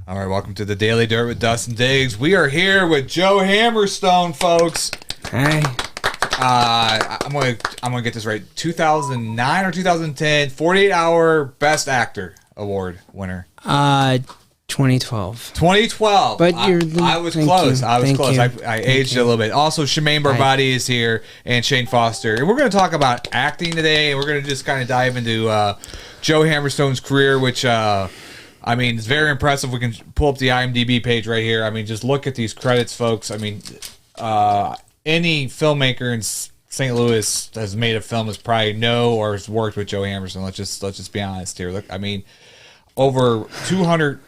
All right, welcome to the Daily Dirt with Dustin Diggs. We are here with Joe Hammerstone, folks. Hey. I'm gonna get this right. 2009 or 2010 48-hour Best Actor Award winner. 2012. 2012. But I was close. I aged a little bit. Also, Shemaine Barbati is here and Shane Foster. And we're going to talk about acting today. And we're going to just kind of dive into Joe Hammerstone's career, which, I mean, it's very impressive. We can pull up the IMDb page right here. I mean, just look at these credits, folks. I mean, any filmmaker in St. Louis has made a film has probably know or has worked with Joe Hammerstone. Let's just be honest here. Look, I mean, over 200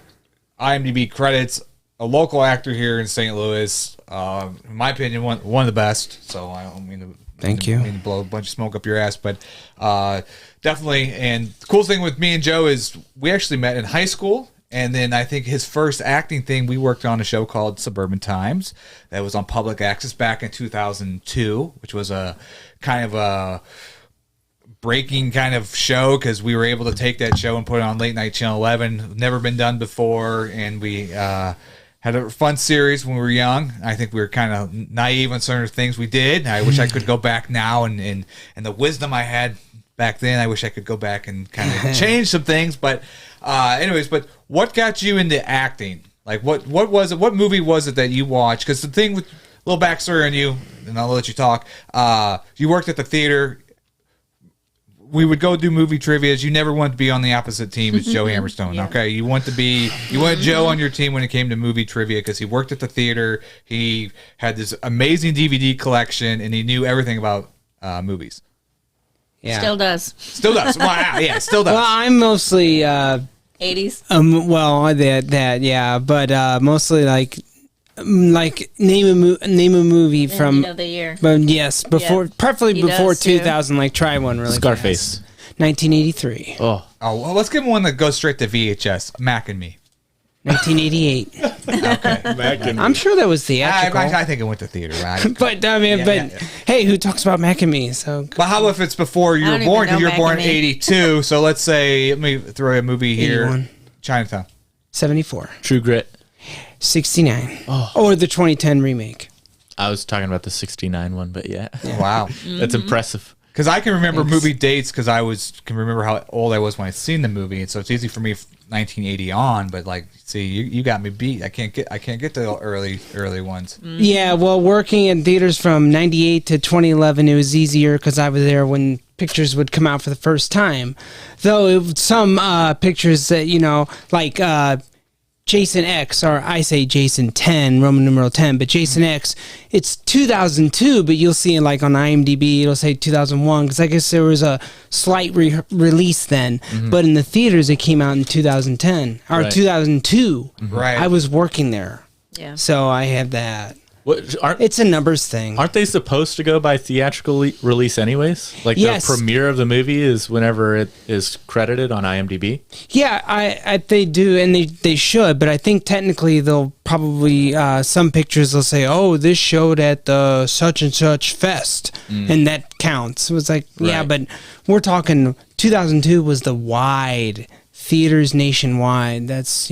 IMDb credits, a local actor here in St. Louis. In my opinion, one of the best. So I don't mean to blow a bunch of smoke up your ass, but definitely. And the cool thing with me and Joe is we actually met in high school, and then I think his first acting thing, we worked on a show called Suburban Times that was on public access back in 2002, which was a kind of a breaking kind of show because we were able to take that show and put it on late night channel 11. Never been done before, and we had a fun series when we were young. I think we were kind of naive on certain things we did. I wish I could go back now and the wisdom I had back then, I wish I could go back and kind of change some things. But anyways, but what got you into acting? Like what was it? What movie was it that you watched? Because the thing with a little backstory on you, and I'll let you talk. You worked at the theater. We would go do movie trivias. You never wanted to be on the opposite team as Joe Hammerstone. Yeah. Okay, you wanted Joe on your team when it came to movie trivia because he worked at the theater. He had this amazing DVD collection, and he knew everything about movies. Yeah, still does. Wow, yeah, still does. Well, I'm mostly 80s. Well, that yeah, but mostly like name a movie from the year. But yes, preferably before 2000. Like try one really. Scarface. Fast. 1983. Oh, well, let's give him one that goes straight to VHS. Mac and Me. 1988. Okay, Mac and Me. I'm sure that was theatrical. I think it went to theater. Right? But I mean, hey, who talks about Mac and Me? So, but how if it's before you were born? Because you're born in 82. So let's say, let me throw a movie here. 81. Chinatown. 74. True Grit. 69. Or the 2010 remake. I was talking about the 69 one, but yeah. Wow. That's impressive. Because I can remember movie dates because can remember how old I was when I seen the movie, and so it's easy for me 1980 on. But like, see, you got me beat. I can't get the early ones. Yeah, well, working in theaters from 98 to 2011, it was easier because I was there when pictures would come out for the first time. Though some pictures that like Jason X, or I say Jason 10, Roman numeral 10, but Jason X, it's 2002, but you'll see it like on IMDb, it'll say 2001, because I guess there was a slight release then, but in the theaters it came out in 2010, or 2002. Right. I was working there. Yeah. So I had that. It's a numbers thing. Aren't they supposed to go by theatrical release anyways? Like yes. The premiere of the movie is whenever it is credited on IMDb? Yeah, they do, and they should, but I think technically they'll probably, some pictures they'll say, oh, this showed at the such and such fest, and that counts. It was like, yeah, but we're talking 2002 was the wide theaters nationwide. That's,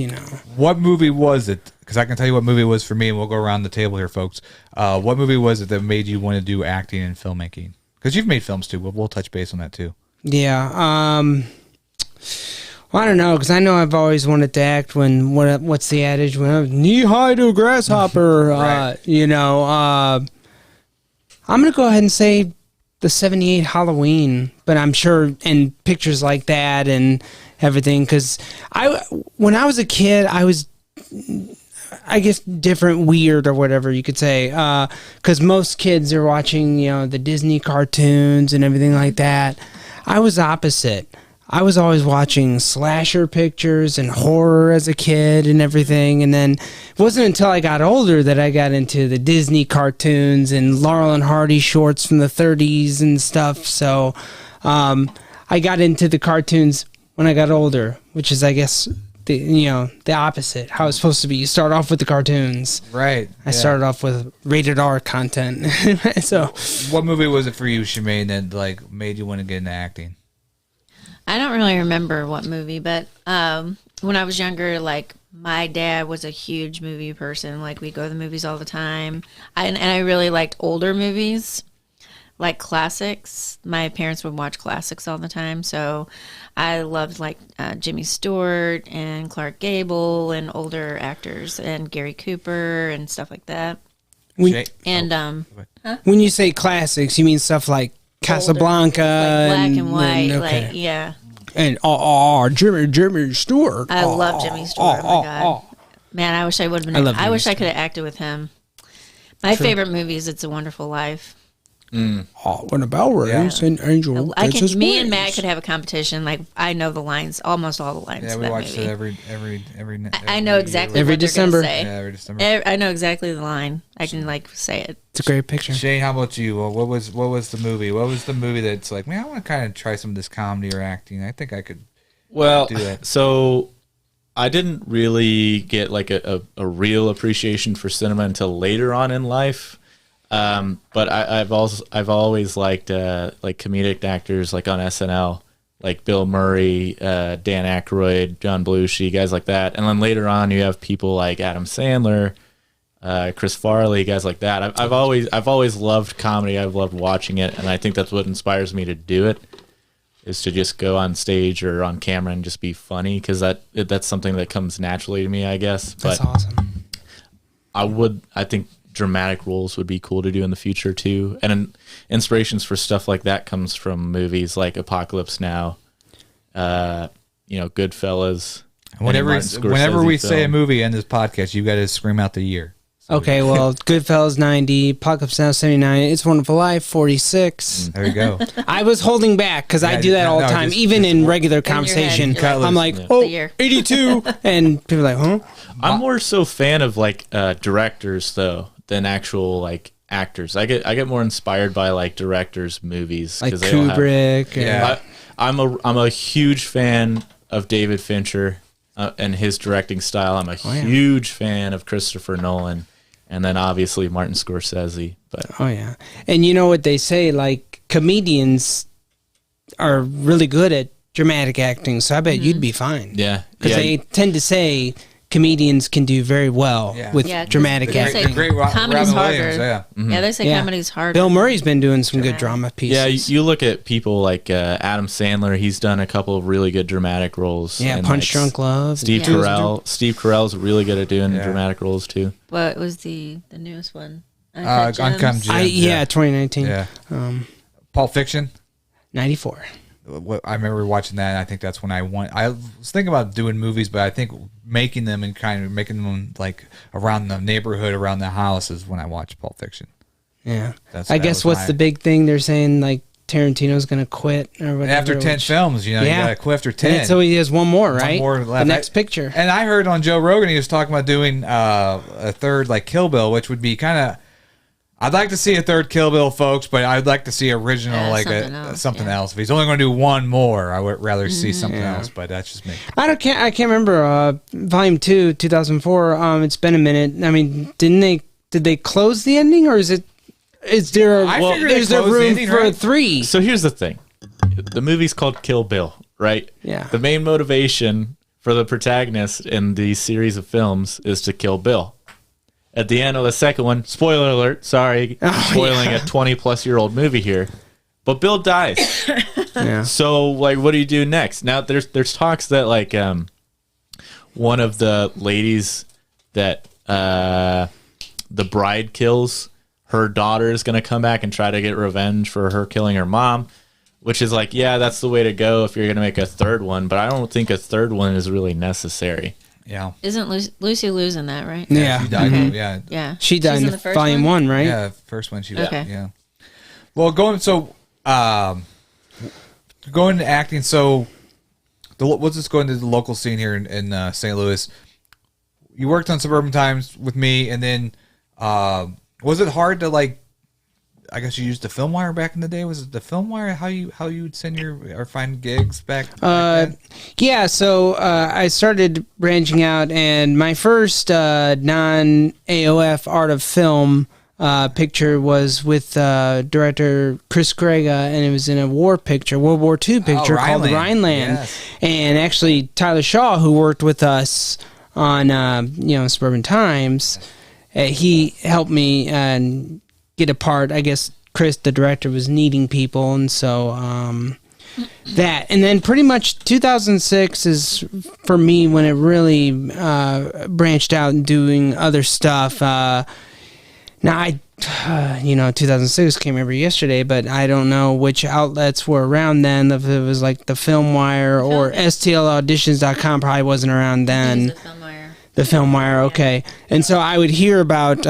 What movie was it? Because I can tell you what movie it was for me, and we'll go around the table here, folks. What movie was it that made you want to do acting and filmmaking? Because you've made films too. We'll touch base on that too. Yeah. Well, I don't know, because I know I've always wanted to act when, what's the adage? When I was knee high to a grasshopper, right. I'm going to go ahead and say the 78 Halloween, but I'm sure, and pictures like that and everything, because when I was a kid, I was, I guess, different, weird, or whatever you could say, because most kids are watching, the Disney cartoons and everything like that. I was opposite. I was always watching slasher pictures and horror as a kid and everything, and then it wasn't until I got older that I got into the Disney cartoons and Laurel and Hardy shorts from the 30s and stuff, so I got into the cartoons when I got older, which is, I guess, the opposite, how it's supposed to be. You start off with the cartoons. Right. I started off with rated R content. So, what movie was it for you, Shemaine, that like made you want to get into acting? I don't really remember what movie, but when I was younger, like my dad was a huge movie person. Like, we'd go to the movies all the time. And I really liked older movies, like classics. My parents would watch classics all the time. So I loved, like, Jimmy Stewart and Clark Gable and older actors and Gary Cooper and stuff like that. When you say classics, you mean stuff like Casablanca, like black and white, okay. like, yeah. And Jimmy Stewart. I love Jimmy Stewart. Oh my god, man! I wish I would have been. I wish I could have acted with him. My favorite movie is "It's a Wonderful Life." When a bell rings, an angel. Me and Matt could have a competition. Like, I know the lines, almost all the lines. Yeah, of we that watch movie. it every I know exactly every what December. Say. Yeah, every December. I know exactly the line. I can like say it. It's a great picture. Shane, how about you? Well, what was the movie? What was the movie that's like, man, I want to kind of try some of this comedy or acting. I think I could. Do that. So I didn't really get like a real appreciation for cinema until later on in life. But I've always liked like comedic actors like on SNL, like Bill Murray, Dan Aykroyd, John Belushi, guys like that. And then later on you have people like Adam Sandler, Chris Farley, guys like that. I've always loved comedy. I've loved watching it, and I think that's what inspires me to do it, is to just go on stage or on camera and just be funny, because that's something that comes naturally to me, I guess. That's awesome. I think dramatic roles would be cool to do in the future too, and inspirations for stuff like that comes from movies like Apocalypse Now, Goodfellas. Whenever we say a movie in this podcast, you got to scream out the year. Okay, well, Goodfellas 90, Apocalypse Now 79, It's a Wonderful Life 46. There you go. I was holding back because I do that all the time, even in regular conversation. I'm like, 82, and people are like, huh? I'm more so fan of like directors though than actual like actors. I get more inspired by like directors' movies, like Kubrick. I'm a huge fan of David Fincher and his directing style. I'm a huge fan of Christopher Nolan. And then obviously Martin Scorsese. But and you know what they say, like comedians are really good at dramatic acting, so I bet you'd be fine. Yeah, because they tend to say comedians can do very well with dramatic acting. Comedy's harder. They say comedy's harder. Bill Murray's been doing some good drama pieces. Yeah, you look at people like Adam Sandler. He's done a couple of really good dramatic roles. Yeah, Punch Drunk Love. Steve Carell. Steve Carell's really good at doing dramatic roles too. What was the newest one? Uncut Gems. 2019. Yeah. Pulp Fiction. 94. I remember watching that, and I think that's when I was thinking about doing movies, but I think making them and kind of making them like around the neighborhood, around the house, is when I watched Pulp Fiction. Yeah. I guess what's the big thing they're saying, like Tarantino's going to quit or whatever. After 10 films, you got to quit after 10. And so he has one more, right? One more left. The next picture. And I heard on Joe Rogan, he was talking about doing a third like Kill Bill, which would be kind of... I'd like to see a third Kill Bill, folks, but I'd like to see original, like something else. If he's only going to do one more, I would rather see something else. But that's just me. I can't remember. Volume 2, 2004. It's been a minute. I mean, did they close the ending, or is there room for a 3? So here's the thing: the movie's called Kill Bill, right? Yeah. The main motivation for the protagonist in the series of films is to kill Bill. At the end of the second one, spoiler alert, sorry, spoiling a 20-plus-year-old movie here, but Bill dies. So, like, what do you do next? Now, there's talks that, like, one of the ladies that the bride kills, her daughter is going to come back and try to get revenge for her killing her mom, which is like, yeah, that's the way to go if you're going to make a third one, but I don't think a third one is really necessary. Yeah. Isn't Lucy Liu's in that, right? Yeah. She died. Okay. Yeah. She died in volume 1, right? Yeah, first one she died. Okay. Yeah. Well, going to acting, so let's just go into the local scene here in St. Louis. You worked on Suburban Times with me, and then was it hard to, like, I guess you used the Film Wire back in the day. Was it the Film Wire? How you would send or find gigs back then? Yeah. So I started branching out, and my first non-AOF art of film picture was with director Chris Grega, and it was in a war picture, World War II picture called Rhineland. Yes. And actually, Tyler Shaw, who worked with us on Suburban Times. He helped me get a part. I guess Chris, the director, was needing people, and so that. And then pretty much 2006 is for me when it really branched out and doing other stuff. Now 2006 came every yesterday, but I don't know which outlets were around then. If it was like the FilmWire or STLauditions.com, probably wasn't around then. The FilmWire, okay. And so I would hear about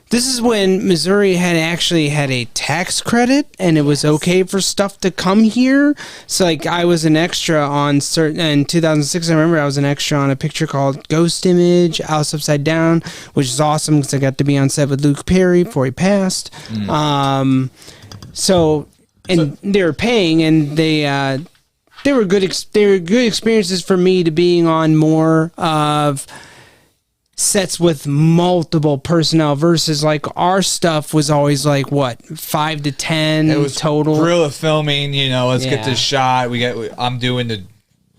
this is when Missouri had actually had a tax credit, and it was okay for stuff to come here. So, like, I was an extra on in 2006, I remember I was an extra on a picture called Ghost Image, House Upside Down, which is awesome because I got to be on set with Luke Perry before he passed. So they were paying, and they were good experiences for me to being on more of sets with multiple personnel versus like our stuff was always like 5 to 10 it was total guerrilla filming. Let's get this shot. I'm doing the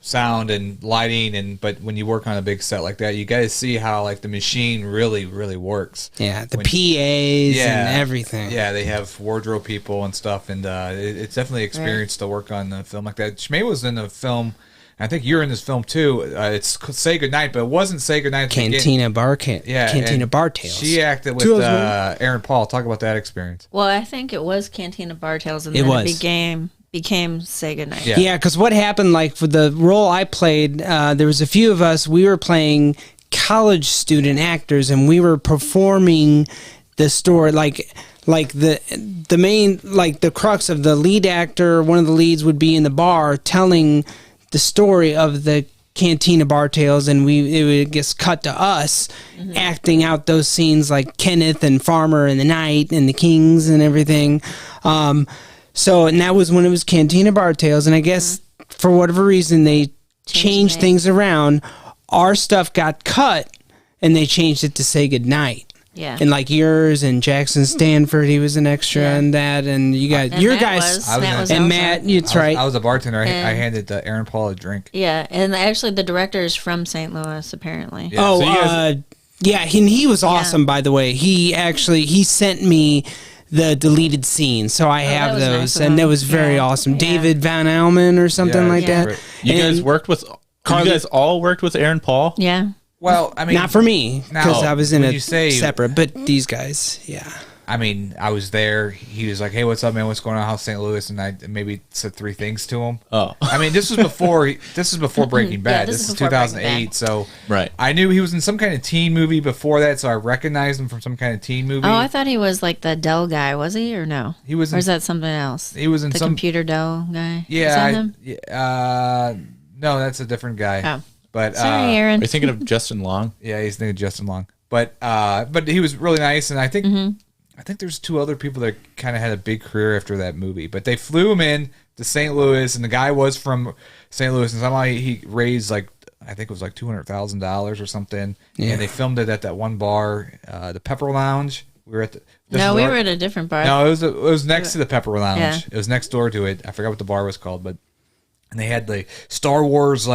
sound and lighting, but when you work on a big set like that, you guys see how like the machine really works. Yeah, the PAs and everything. Yeah, they have wardrobe people and stuff, and it's definitely experience to work on the film like that. Shmei was in the film. I think you're in this film too. It's Say Goodnight, but it wasn't Say Goodnight. Cantina Bar Tales. She acted with Aaron Paul. Talk about that experience. Well, I think it was Cantina Bar Tales, and then it became Say Goodnight. Yeah, because what happened, like for the role I played, there was a few of us. We were playing college student actors, and we were performing the story like the main, like the crux of the lead actor. One of the leads would be in the bar telling the story of the Cantina Bar Tales, and it would get cut to us acting out those scenes like Kenneth and Farmer and the Knight and the Kings and everything. And that was when it was Cantina Bar Tales, and I guess for whatever reason they changed things around. Our stuff got cut, and they changed it to Say Goodnight. Yeah. And like yours and Jackson Stanford, he was an extra in that, and you got your guys and Matt. It's right. I was a bartender. I handed Aaron Paul a drink. Yeah, and actually the director is from St. Louis, apparently. Yeah. He was awesome. By the way, he sent me the deleted scenes, so I have those, and that was very awesome. David Van Almen or something like that. Right. You guys all worked with Aaron Paul? Yeah. Well, I mean, not for me because I was in a separate, but these guys, I mean, I was there. He was like, "Hey, what's up, man? What's going on? How's St. Louis?" And I maybe said 3 things to him. Oh, I mean, this was before Breaking Bad. This is 2008. So I knew he was in some kind of teen movie before that, so I recognized him from some kind of teen movie. Oh, I thought he was like the Dell guy. Was he or no? He was. Or is that something else? He was in the some computer Dell guy. Yeah. No, that's a different guy. Oh. But sorry, Aaron. Are you thinking of Justin Long? Yeah, he's thinking of Justin Long. But he was really nice, and I think there's 2 other people that kind of had a big career after that movie. But they flew him in to St. Louis, and the guy was from St. Louis, and somehow he raised like I think it was like $200,000 or something. Yeah. And they filmed it at that one bar, the Pepper Lounge. We were at we were at a different bar. No, it was next to the Pepper Lounge. Yeah. It was next door to it. I forgot what the bar was called, and they had the Star Wars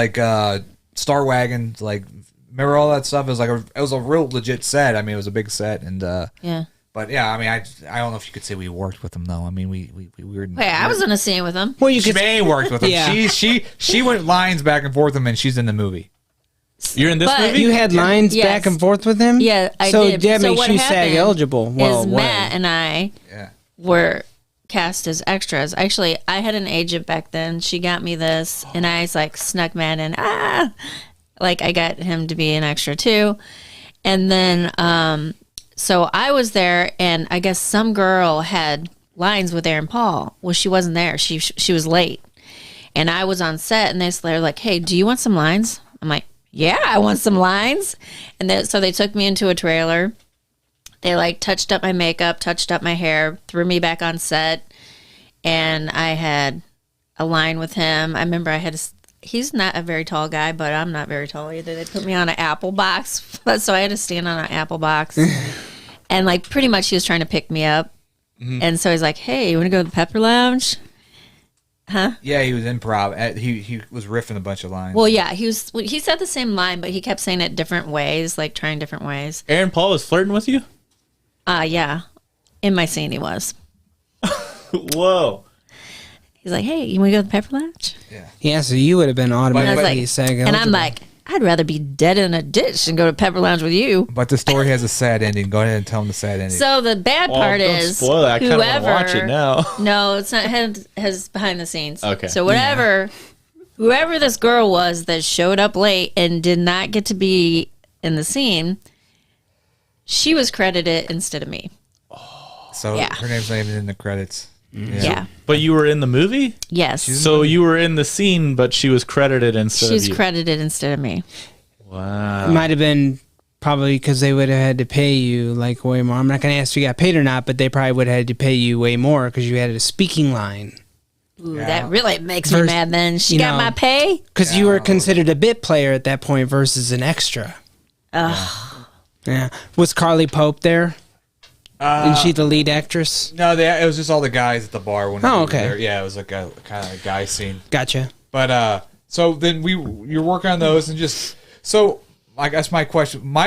Star Wagon, like, remember all that stuff? It was a real legit set. I mean, it was a big set, and yeah. But yeah, I mean, I don't know if you could say we worked with them though. I mean, we were. Wait, I was in a scene with them. Well, May worked with them. Yeah. She went lines back and forth with him, and she's in the movie. You're in this movie. You had lines back and forth with him. Yeah, I did. So that makes you SAG eligible. Well, Matt and I were cast as extras. Actually, I had an agent back then. She got me this, and I snuck Matt in. Like I got him to be an extra too, and then so I was there, and I guess some girl had lines with Aaron Paul. Well, she wasn't there. She was late, and I was on set, and they're like, "Hey, do you want some lines?" I'm like, "Yeah, I want some lines," and so they took me into a trailer. They touched up my makeup, touched up my hair, threw me back on set, and I had a line with him. I remember he's not a very tall guy, but I'm not very tall either. They put me on an apple box, so I had to stand on an apple box, and pretty much he was trying to pick me up, and so he's like, "Hey, you want to go to the Pepper Lounge?" Huh? Yeah, he was improv. He was riffing a bunch of lines. Well, yeah, he said the same line, but he kept saying it different ways, like trying different ways. Aaron Paul was flirting with you? Yeah. In my scene, he was. Whoa. He's like, hey, you want to go to the Pepper Lounge? Yeah, so you would have been automatically And SAG and I'm eligible. like, I'd rather be dead in a ditch than go to Pepper Lounge with you. But the story has a sad ending. Go ahead and tell him the sad ending. So the bad part don't is spoil it. I kind of want to whoever. watch it now. No, it's not has behind the scenes. Okay. So whoever this girl was that showed up late and did not get to be in the scene, she was credited instead of me. So Yeah. her name's not even in the credits. Yeah. But you were in the movie? Yes. So you were in the scene, but she was credited instead She's of you. credited instead of me. Wow. It might have been probably because they would have had to pay you like way more. I'm not going to ask if you got paid or not, but they probably would have had to pay you way more because you had a speaking line. Ooh, Yeah. that really makes me mad then. She you got know, my pay? Because you were considered a bit player at that point versus an extra. Ugh. Yeah. Was Carly Pope there? Isn't she the lead actress? No, it was just all the guys at the bar. When Oh, we were okay. there. Yeah, it was like a kind of a guy scene. Gotcha. But so then you're working on those and just so I guess my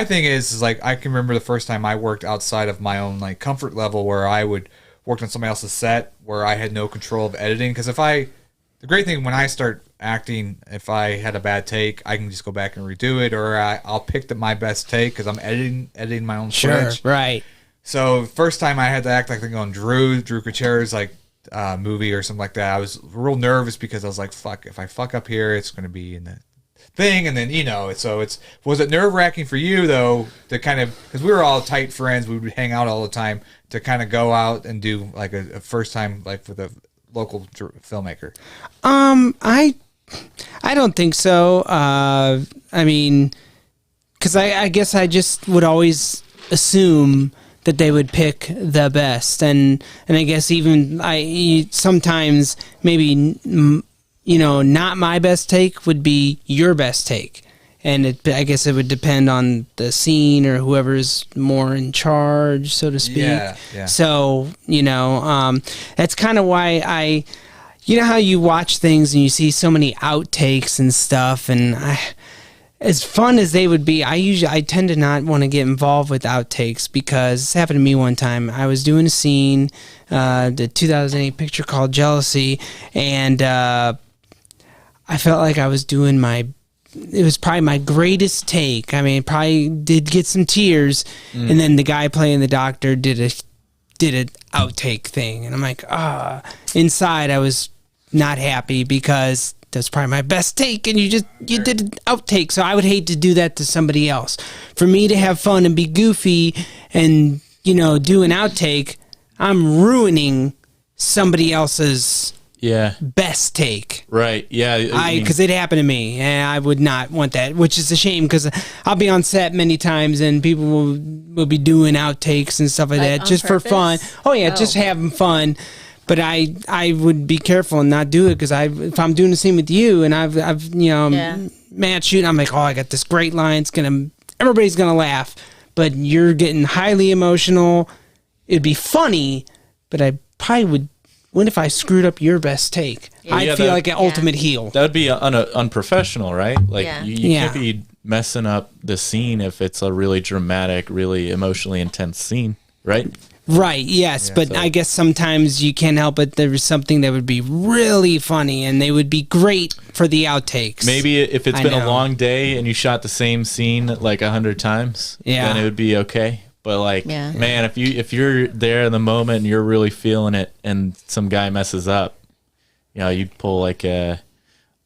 thing is like I can remember the first time I worked outside of my own like comfort level where I would work on somebody else's set where I had no control of editing because the great thing when I start acting, if I had a bad take, I can just go back and redo it, or I'll pick my best take because I'm editing my own footage. Right. So first time I had to act like on Drew Kacher's like movie or something like that. I was real nervous because I was like, "Fuck! If I fuck up here, it's going to be in the thing." And then was it nerve wracking for you though to kind of because we were all tight friends, we would hang out all the time to kind of go out and do like a first time like with a local filmmaker. I don't think so. I mean, because I guess I just would always assume that they would pick the best, and I guess even sometimes maybe not my best take would be your best take, and I guess it would depend on the scene or whoever's more in charge, so to speak. Yeah. So that's kind of why you know how you watch things and you see so many outtakes and stuff, and as fun as they would be, I tend to not want to get involved with outtakes because this happened to me one time. I was doing a scene, the 2008 picture called Jealousy, and I felt like I was doing it was probably my greatest take. I mean, probably did get some tears, and then the guy playing the doctor did an outtake thing, and I'm like, inside I was not happy because that's probably my best take, and you did an outtake. So I would hate to do that to somebody else. For me to have fun and be goofy and do an outtake, I'm ruining somebody else's best take. Right. Yeah. Because it happened to me, and I would not want that, which is a shame because I'll be on set many times and people will be doing outtakes and stuff like that just for fun. Oh yeah, just having fun. But I would be careful and not do it because if I'm doing the same with you and I've Matt shooting, I'm like, I got this great line. Everybody's gonna laugh, but you're getting highly emotional. It'd be funny, but I probably would. What if I screwed up your best take? I'd feel like an ultimate heel. That would be unprofessional, right? Like you can't be messing up the scene if it's a really dramatic, really emotionally intense scene, right? Right, yes, but I guess sometimes you can't help it. There was something that would be really funny, and they would be great for the outtakes. Maybe if it's been a long day and you shot the same scene like 100 times, then it would be okay. But man, if you're there in the moment and you're really feeling it, and some guy messes up, you'd pull like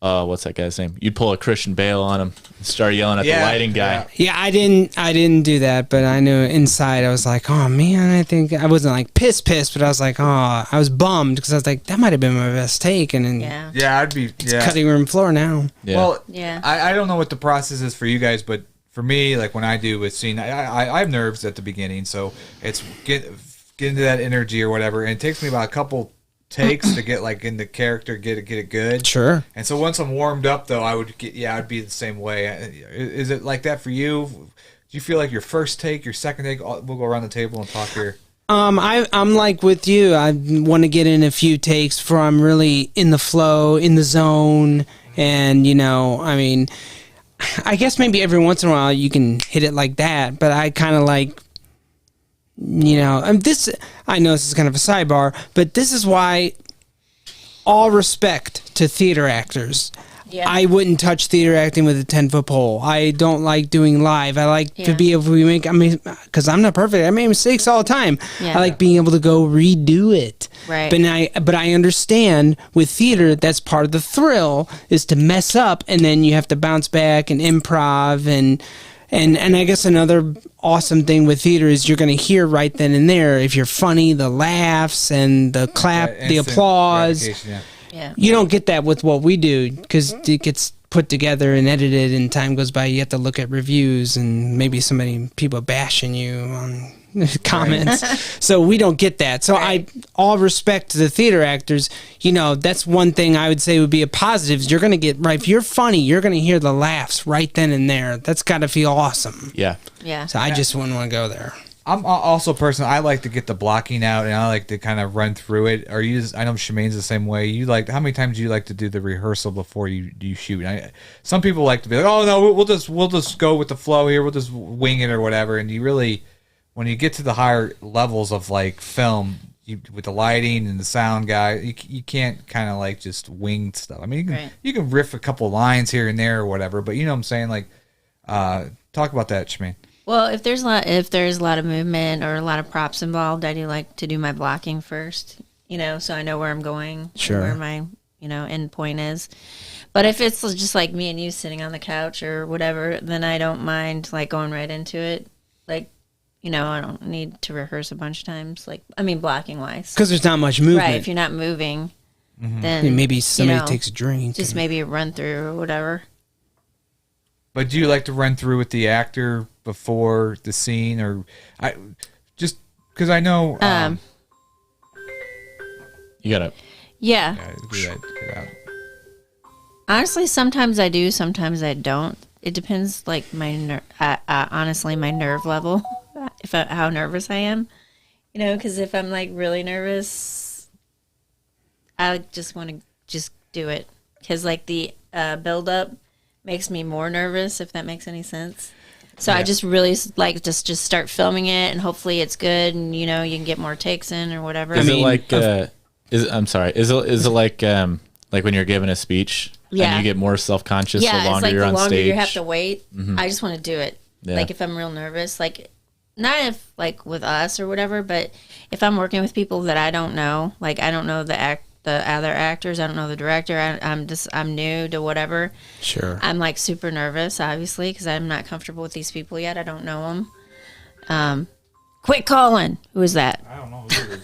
what's that guy's name? You'd pull a Christian Bale on him and start yelling at the lighting guy. Yeah, I didn't do that, but I knew inside I was like, oh man, I think I wasn't like pissed, but I was like, I was bummed because I was like, that might have been my best take, and then I'd be cutting room floor now. Yeah. Well, I don't know what the process is for you guys, but for me, like when I do a scene, I have nerves at the beginning, so it's get into that energy or whatever, and it takes me about a couple takes to get like in the character, get it good. Sure. And so once I'm warmed up, though, I'd be the same way. Is it like that for you? Do you feel like your first take, your second take? We'll go around the table and talk here. I'm like with you. I want to get in a few takes before I'm really in the flow, in the zone, and I mean, I guess maybe every once in a while you can hit it like that, but I kind of like, and this. I know this is kind of a sidebar, but this is why. All respect to theater actors. Yeah. I wouldn't touch theater acting with a 10-foot pole. I don't like doing live. I like to be able to make, because I'm not perfect. I make mistakes all the time. Yeah. I like being able to go redo it. Right. But I understand with theater, that's part of the thrill is to mess up and then you have to bounce back and improv and I guess another awesome thing with theater is you're going to hear right then and there if you're funny, the laughs and the clap, the applause. Yeah. You don't get that with what we do because it gets put together and edited and time goes by. You have to look at reviews and maybe people bashing you on comments. Right. So we don't get that. So all respect to the theater actors, that's one thing I would say would be a positive is you're going to get right. If you're funny, you're going to hear the laughs right then and there. That's got to feel awesome. Yeah. Yeah. So I just wouldn't want to go there. I'm also a person, I like to get the blocking out and I like to kind of run through it. I know Shemaine's the same way. How many times do you like to do the rehearsal before you shoot? Some people like to be like, oh no, we'll just go with the flow here. We'll just wing it or whatever. And you really, when you get to the higher levels of like film, with the lighting and the sound guy, you can't kind of like just wing stuff. I mean, you can riff a couple lines here and there or whatever, but you know what I'm saying? Like, talk about that, Shemaine. Well, if there's a lot of movement or a lot of props involved, I do like to do my blocking first, so I know where I'm going, sure, where my end point is. But if it's just like me and you sitting on the couch or whatever, then I don't mind like going right into it. Like, I don't need to rehearse a bunch of times. Like, blocking wise, because there's not much movement. Right? If you're not moving, then maybe somebody takes a drink. Just maybe a run through or whatever. But do you like to run through with the actor before the scene, or just because I know you gotta do that. Honestly, sometimes I do, sometimes I don't. It depends, like honestly, my nerve level, how nervous I am. Because if I'm like really nervous, I just want to just do it. Because like the build up makes me more nervous, if that makes any sense. So I just really like just start filming it, and hopefully it's good, and you can get more takes in or whatever. Is it like? I'm sorry. Is it like when you're giving a speech? Yeah. And you get more self-conscious the longer it's like you're on stage. The longer you have to wait. Mm-hmm. I just want to do it. Yeah. Like if I'm real nervous, like not if like with us or whatever, but if I'm working with people that I don't know, like I don't know the other actors, I don't know the director, I'm new to whatever. Sure. I'm like super nervous, obviously, because I'm not comfortable with these people yet. I don't know them. Quit calling. Who is that? I don't know who it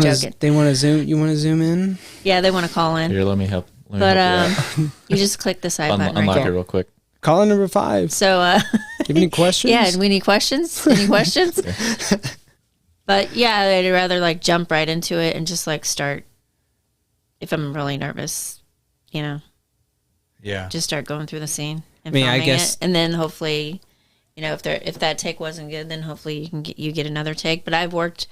is. They want to zoom. You want to zoom in? Yeah, they want to call in. Here, let me help. You just click the side button. Unlock it real quick. Caller number 5. So, you have any questions? Yeah, we need questions. Any questions? But yeah, I'd rather like jump right into it and just like start. If I'm really nervous, Yeah. Just start going through the scene and filming it, and then hopefully, if that take wasn't good, then hopefully you get another take. But I've worked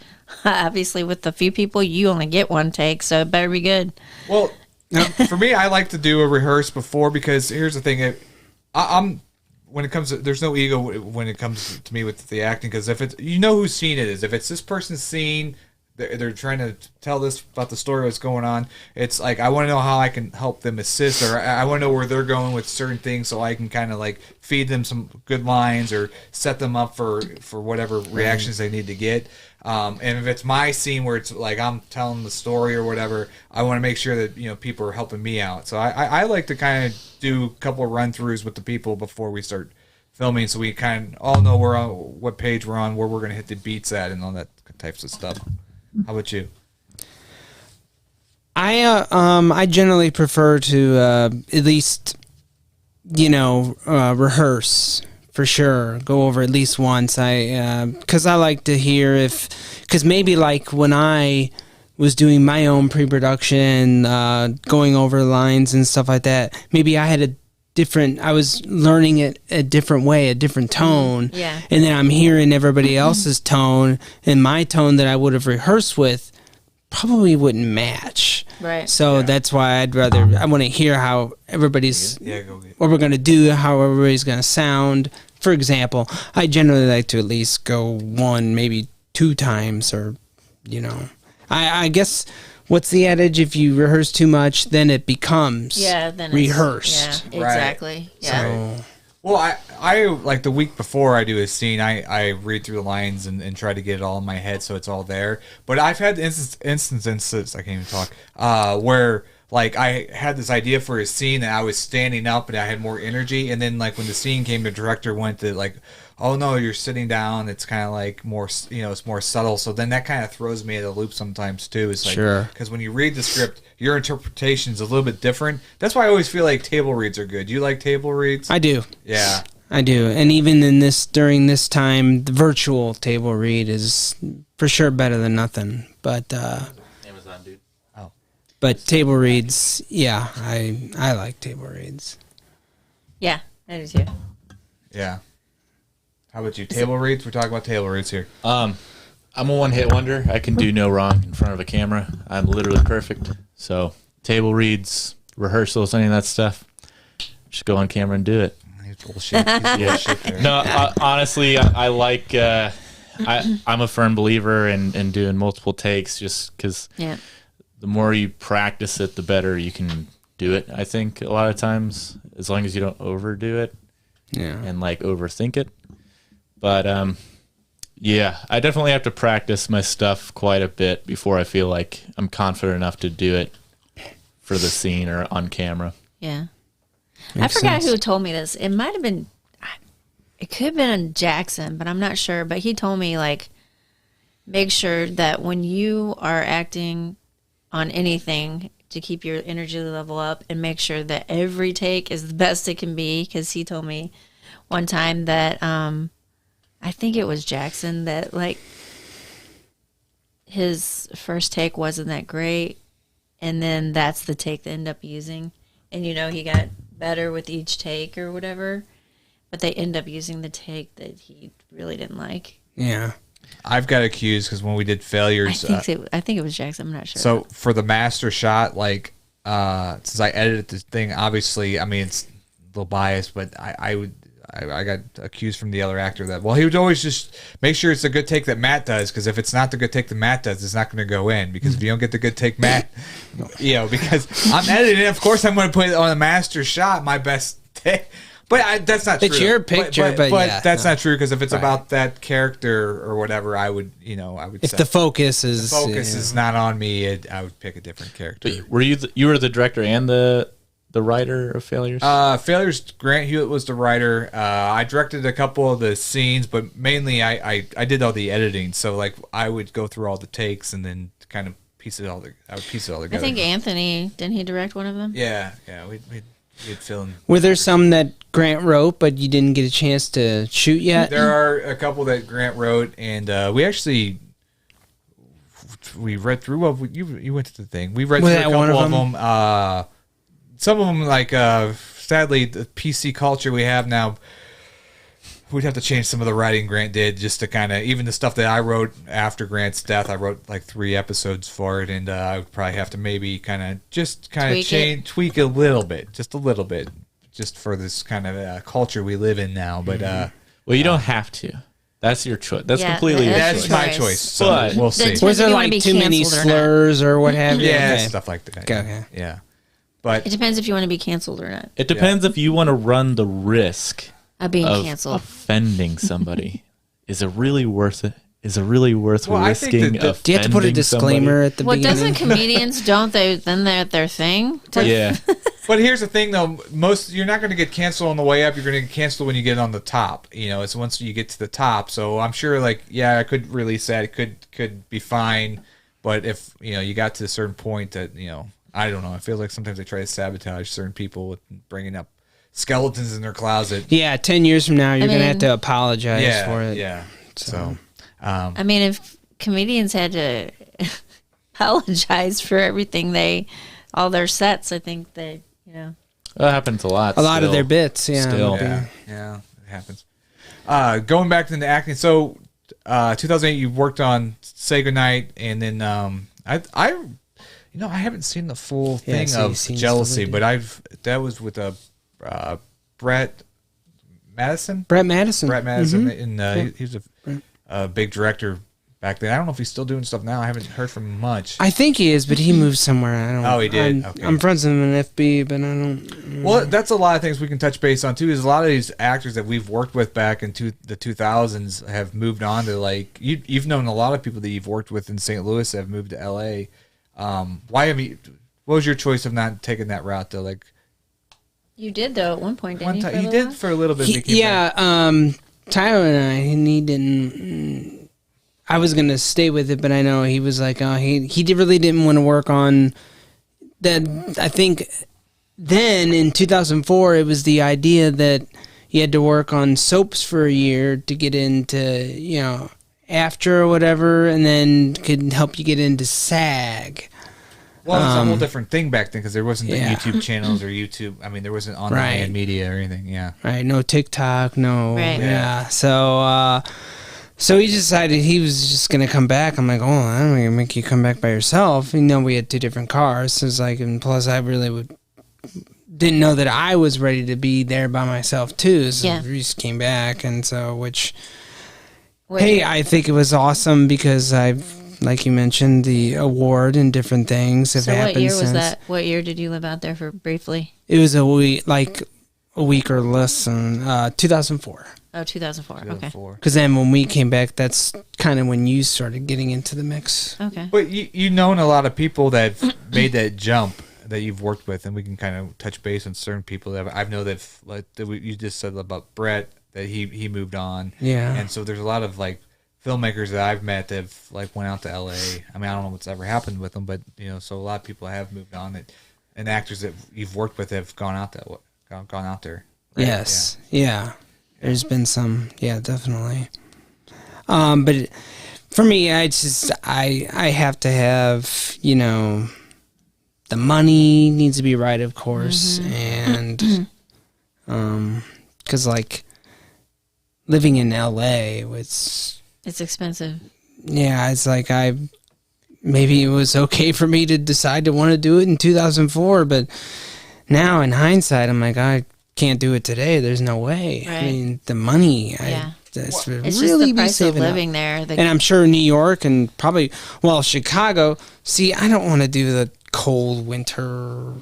obviously with a few people. You only get one take, so it better be good. Well. Now, for me, I like to do a rehearse before, because here's the thing: I'm when it comes to, there's no ego when it comes to me with the acting, because if it's whose scene it is, if it's this person's scene, they're trying to tell this about the story, what's going on. It's like I want to know how I can help them assist, or I want to know where they're going with certain things, so I can kind of like feed them some good lines or set them up for whatever reactions they need to get. And if it's my scene where it's like I'm telling the story or whatever, I want to make sure that people are helping me out. So I like to kind of do a couple of run throughs with the people before we start filming, so we kind of all know what page we're on, where we're going to hit the beats at, and all that types of stuff. How about you? I generally prefer to at least rehearse. For sure, go over at least once. Because I like to hear because maybe like when I was doing my own pre-production, going over lines and stuff like that, maybe I had a different. I was learning it a different way, a different tone. Yeah. And then I'm hearing everybody else's tone, and my tone that I would have rehearsed with probably wouldn't match. Right. So that's why I want to hear how everybody's, what we're going to do, how everybody's going to sound. For example, I generally like to at least go one, maybe 2 times, or, you know, I guess, what's the adage? If you rehearse too much, then it becomes then rehearsed. Yeah, exactly. Right. Yeah. So, well, I like the week before I do a scene, I read through the lines and try to get it all in my head so it's all there. But I've had instances, I can't even talk, where like I had this idea for a scene and I was standing up and I had more energy, and then like when the scene came, the director went to like, oh no, you're sitting down. It's kind of like more, you know, it's more subtle. So then that kind of throws me at a loop sometimes too. It's like, because when you read the script, your interpretation is a little bit different. That's why I always feel like table reads are good. Do you like table reads? I do. Yeah. I do. And even during this time, the virtual table read is for sure better than nothing. But, Amazon, dude. Oh. But table reads, yeah, I like table reads. Yeah, I do too. Yeah. How about you? Table reads? We're talking about table reads here. I'm a one-hit wonder. I can do no wrong in front of a camera. I'm literally perfect. So table reads, rehearsals, any of that stuff, just go on camera and do it. Bullshit. Bullshit. No, honestly, I like. I'm a firm believer in doing multiple takes, just because the more you practice it, the better you can do it. I think a lot of times, as long as you don't overdo it, and like overthink it. But yeah, I definitely have to practice my stuff quite a bit before I feel like I'm confident enough to do it for the scene or on camera. Yeah. Makes I forgot sense. who told me this. It might have been, it could have been Jackson, but I'm not sure. But he told me, like, make sure that when you are acting on anything, to keep your energy level up and make sure that every take is the best it can be. Because he told me one time that, I think it was Jackson, that, like, his first take wasn't that great. And then that's the take they end up using. And, you know, he got better with each take or whatever, but they end up using the take that he really didn't like. Yeah. I've got accused because when we did failures, I think it was Jackson. I'm not sure. So for the master shot, like since I edited this thing, obviously, I mean it's a little biased, but I got accused from the other actor that, well, he would always just make sure it's a good take that Matt does, because if it's not the good take that Matt does, it's not going to go in, because if you don't get the good take Matt, you know, because I'm editing it, of course I'm going to put it on the master shot, my best take. But that's not true. It's your picture, but yeah, that's not true, because if it's about that character or whatever, I would if say, the focus is is not on me, I would pick a different character. But were you were the director and the writer of Failures? Failures, Grant Hewitt was the writer. I directed a couple of the scenes, but mainly I did all the editing. So like I would go through all the takes and then kind of piece it all together. I think Anthony, didn't he direct one of them? Yeah, we'd film. Were there some that Grant wrote, but you didn't get a chance to shoot yet? There are a couple that Grant wrote, and we read through. Well, you went to the thing. We read through a couple of them. Some of them, like, sadly, the PC culture we have now, we'd have to change some of the writing Grant did just to kind of, even the stuff that I wrote after Grant's death, I wrote like 3 episodes for it, and I would probably have to maybe tweak a little bit, just for this kind of culture we live in now. But well, you don't have to. That's your choice. That's completely your that's choice. my choice. So But we'll see. Was there like too many slurs or what have you? Yeah, Okay. stuff like that. Okay. Yeah. But It depends if you want to be canceled or not. It depends if you want to run the risk Of being of canceled. offending somebody. Is it really worth it? Is it really worth Well, I think risking that Do you have to put a offending disclaimer at the Well, beginning? doesn't comedians, don't they, then they're their thing? somebody? Yeah. But here's the thing, though. You're not going to get canceled on the way up. You're going to get canceled when you get on the top. You know, it's once you get to the top. So I'm sure, like, yeah, I could release that. It could be fine. But if, you got to a certain point that, I don't know. I feel like sometimes they try to sabotage certain people with bringing up skeletons in their closet. Yeah, 10 years from now, you're going to have to apologize for it. Yeah. So, I mean, if comedians had to apologize for everything all their sets, I think they, That happens a lot. A lot of their bits, yeah. Still. Yeah, it happens. Going back into acting, so 2008, you worked on Say Goodnight, and then I haven't seen the full thing of Jealousy, but that was with Brett Madison. Brett Madison, and he was a big director back then. I don't know if he's still doing stuff now. I haven't heard from him much. I think he is, but he moved somewhere. I don't. Oh, he did. Okay. I'm friends with him in FB, but I don't. Well, that's a lot of things we can touch base on too. Is a lot of these actors that we've worked with back in the 2000s have moved on to like you've known a lot of people that you've worked with in St. Louis that have moved to LA. Why have you? What was your choice of not taking that route though? Like you did though at one point. Didn't you? He did for a little bit. Tyler and I, he didn't. I was gonna stay with it, but I know he was like, he really didn't want to work on that. I think then in 2004, it was the idea that you had to work on soaps for a year to get into, after or whatever, and then could help you get into SAG. Well, it's a whole different thing back then because there wasn't the YouTube channels or YouTube. I mean, there wasn't online media or anything. Yeah. Right. No TikTok. No. Right. Yeah. So he decided he was just going to come back. I'm like, I'm going to make you come back by yourself. We had 2 different cars. So it's like, and plus I really didn't know that I was ready to be there by myself too. So we just came back. And so, I think it was awesome because like you mentioned, the award and different things have happened. So what year was since. that? What year did you live out there for briefly? It was a week or less in 2004. Oh, 2004. Okay. Because then when we came back, that's kind of when you started getting into the mix. Okay. But you've known a lot of people that made that jump that you've worked with, and we can kind of touch base on certain people that I know that you just said about Brett that he moved on. Yeah. And so there's a lot of like filmmakers that I've met that have like went out to LA. I mean, I don't know what's ever happened with them, but so a lot of people have moved on and actors that you've worked with have gone out there. Right? Yes. Yeah. There's been some, definitely. But for me, I have to have, the money needs to be right, of course, and because like living in LA, it's expensive. Yeah, it's like maybe it was okay for me to decide to want to do it in 2004, but now in hindsight, I'm like, I can't do it today. There's no way. Right. I mean, the money. It's really just the price of saving living up. there. And I'm sure New York and probably, Chicago. See, I don't want to do the cold winter.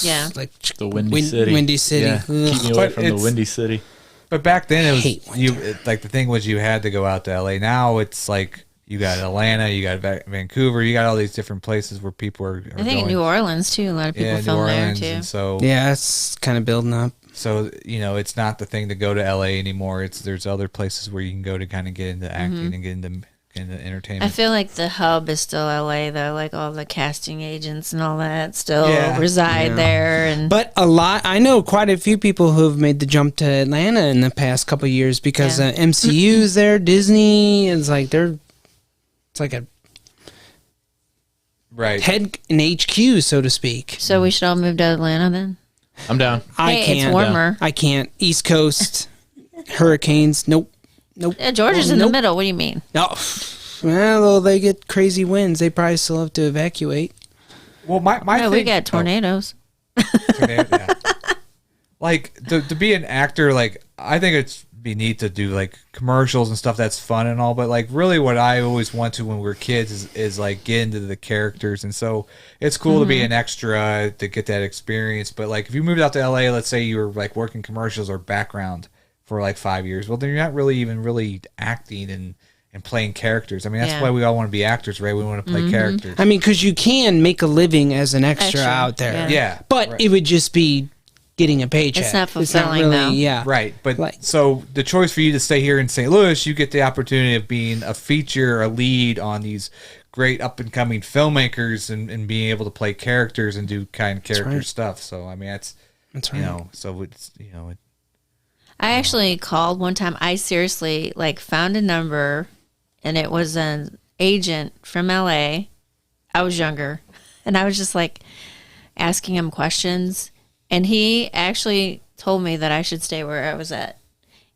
Yeah. Like the windy city. Windy city. Yeah. Keep me away from the windy city. But back then, it was like the thing was you had to go out to LA. Now it's like you got Atlanta, you got Vancouver, you got all these different places where people are I think New Orleans too. A lot of people film there too. And so it's kind of building up. So it's not the thing to go to LA anymore. There's other places where you can go to kind of get into acting and get into entertainment. I feel like the hub is still LA though. Like all the casting agents and all that still reside there. But I know quite a few people who have made the jump to Atlanta in the past couple of years because MCU's there, Disney. It's like it's like a head in HQ, so to speak. So we should all move to Atlanta then. I'm down. I can't. It's warmer. I can't. East Coast, hurricanes. Nope. Yeah, Georgia's in the middle. What do you mean? No. Well, they get crazy winds. They probably still have to evacuate. Well, my thing, we got tornadoes. Like to be an actor, like I think it's be neat to do like commercials and stuff. That's fun and all, but like really, what I always want to when we were kids is like get into the characters, and so it's cool to be an extra to get that experience. But like if you moved out to LA, let's say you were like working commercials or background for like 5 years, well then you're not really acting and playing characters. I mean, that's why we all want to be actors, right? We want to play characters. I mean, because you can make a living as an extra out there. Yeah. But it would just be getting a paycheck. It's not fulfilling, though. Yeah. Right. But so the choice for you to stay here in St. Louis, you get the opportunity of being a feature, a lead on these great up-and-coming filmmakers and being able to play characters and do kind of character stuff. So, I mean, that's right. So it's, I actually called one time. I seriously found a number, and it was an agent from LA. I was younger, and I was just asking him questions, And he actually told me that I should stay where I was at.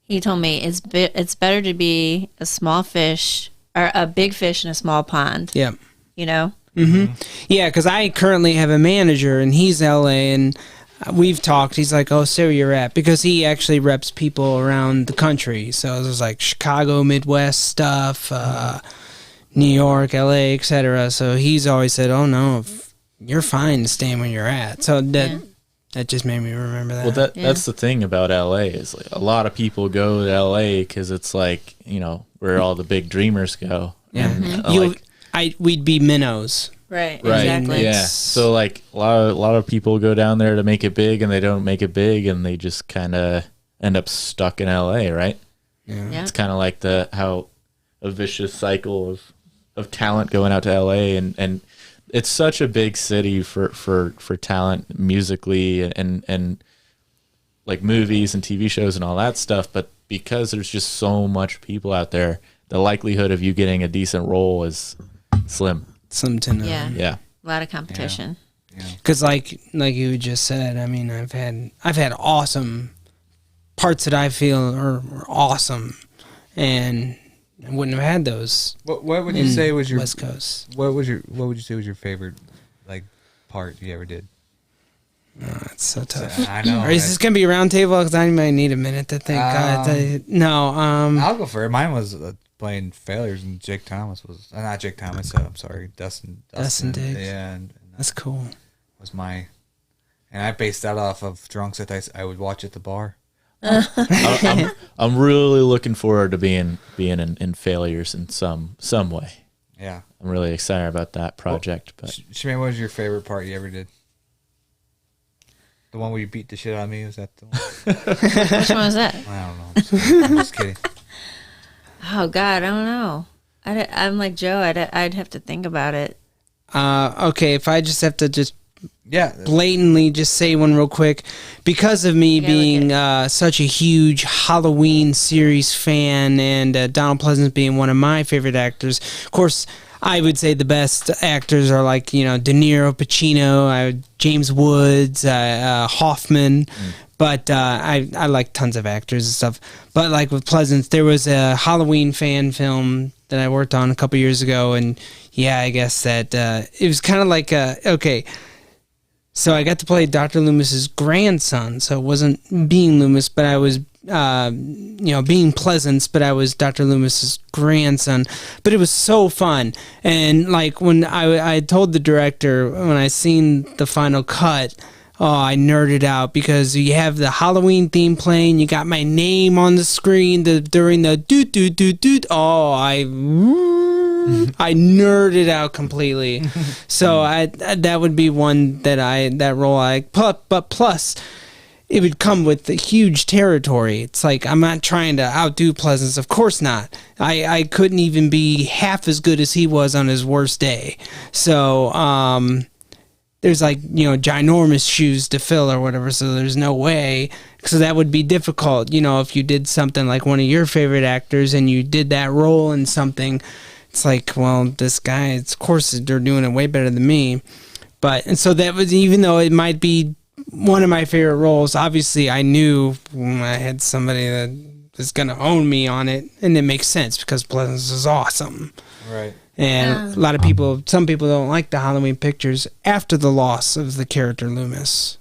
He told me it's better to be a small fish or a big fish in a small pond. Yeah. You know? Mm-hmm. Yeah, because I currently have a manager, and he's LA, and we've talked. He's like, oh, so you're at, because he actually reps people around the country. So there's like Chicago, Midwest stuff, New York, LA, etc. So he's always said, oh, no, you're fine staying where you're at. So that just made me remember that. Well, that's the thing about LA is like a lot of people go to LA because it's like, you know, where all the big dreamers go. Yeah. And, we'd be minnows. Right, exactly. Yeah. So like a lot of people go down there to make it big, and they don't make it big, and they just kind of end up stuck in LA, right? Yeah. It's kind of like how a vicious cycle of talent going out to LA, and it's such a big city for talent musically and like movies and TV shows and all that stuff. But because there's just so much people out there, the likelihood of you getting a decent role is slim. Slim to none. Yeah. A lot of competition. Because like you just said, I mean, I've had awesome parts that I feel are awesome, and I wouldn't have had those. What would you say was your West Coast? What would you say was your favorite like part you ever did? Oh, it's so tough. I know. Is this gonna be a round table? Because I might need a minute to think. I'll go for it. Mine was playing Failures, and Jake Thomas was not Jake Thomas. I'm sorry, Dustin Diggs. Yeah, and that's cool. Was my, and I based that off of drunks that I would watch at the bar. I'm really looking forward to being in Failures in some way. Yeah, I'm really excited about that project. But Shemaine, what was your favorite part you ever did? The one where you beat the shit out of me? Was that the one? Which one was that? I don't know. I'm just kidding. Oh God, I don't know. I'm like Joe. I'd have to think about it. Okay, if I just have to just Yeah. blatantly just say one real quick. Because of me being such a huge Halloween series fan, and Donald Pleasance being one of my favorite actors, of course, I would say the best actors are like, you know, De Niro, Pacino, James Woods, Hoffman. But I like tons of actors and stuff. But like with Pleasance, there was a Halloween fan film that I worked on a couple years ago, and yeah, I guess that it was kind of like okay. So I got to play Dr. Loomis's grandson. So it wasn't being Loomis, but I was being Pleasance, but I was Dr. Loomis's grandson. But it was so fun. And like when I told the director when I seen the final cut, oh, I nerded out because you have the Halloween theme playing. You got my name on the screen during the doot doot doot doot. Oh, I nerded out completely. So that would be one that role I but plus it would come with a huge territory. It's like I'm not trying to outdo Pleasance, of course not. I couldn't even be half as good as he was on his worst day. So there's like, you know, ginormous shoes to fill or whatever, so there's no way. So that would be difficult, you know, if you did something like one of your favorite actors and you did that role in something. It's like, well, this guy, of course, they're doing it way better than me. And so that was, even though it might be one of my favorite roles, obviously I knew I had somebody that was going to own me on it, and it makes sense because Pleasance is awesome. Right. And a lot of people, some people don't like the Halloween pictures after the loss of the character Loomis.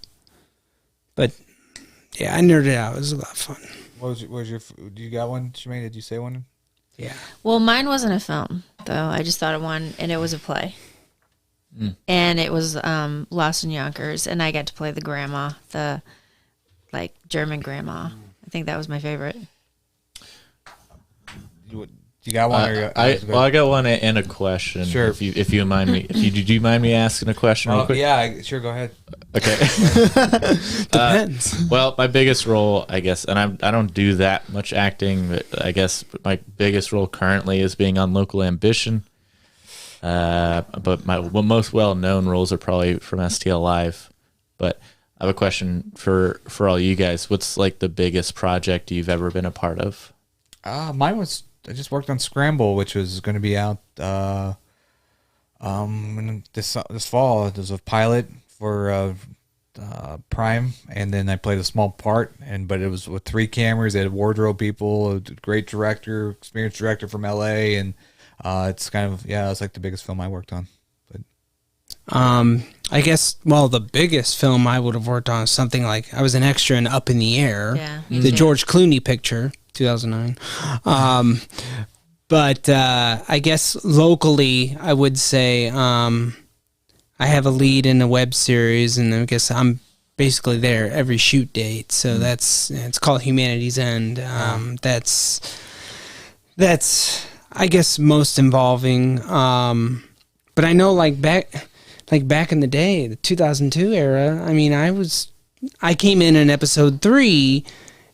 But yeah, I nerded out. It was a lot of fun. What was your do you got one, Shemaine? Did you say one? Yeah. Well, mine wasn't a film, though. I just thought of one, and it was a play. And it was Lost in Yonkers, and I got to play the grandma, the like German grandma. I think that was my favorite. You got one? I got one and a question. Sure. If you mind me, do you mind me asking a question real quick? Yeah, sure. Go ahead. Okay. Depends. Well, my biggest role, I guess, and I don't do that much acting, but I guess my biggest role currently is being on Local Ambition. But my most well-known roles are probably from STL Live. But I have a question for all you guys. What's like the biggest project you've ever been a part of? Mine was, I just worked on Scramble, which was going to be out this fall. There's a pilot for Prime, and then I played a small part, but it was with 3 cameras. They had wardrobe people, a great director, experienced director from LA, and it's kind of it's like the biggest film I worked on. But I guess the biggest film I would have worked on is something like I was an extra in Up in the Air, the George Clooney picture, 2009. But I guess locally, I would say I have a lead in a web series, and I guess I'm basically there every shoot date. So it's called Humanity's End. That's I guess most involving. But I know back in the day, the 2002 era. I mean, I came in episode 3.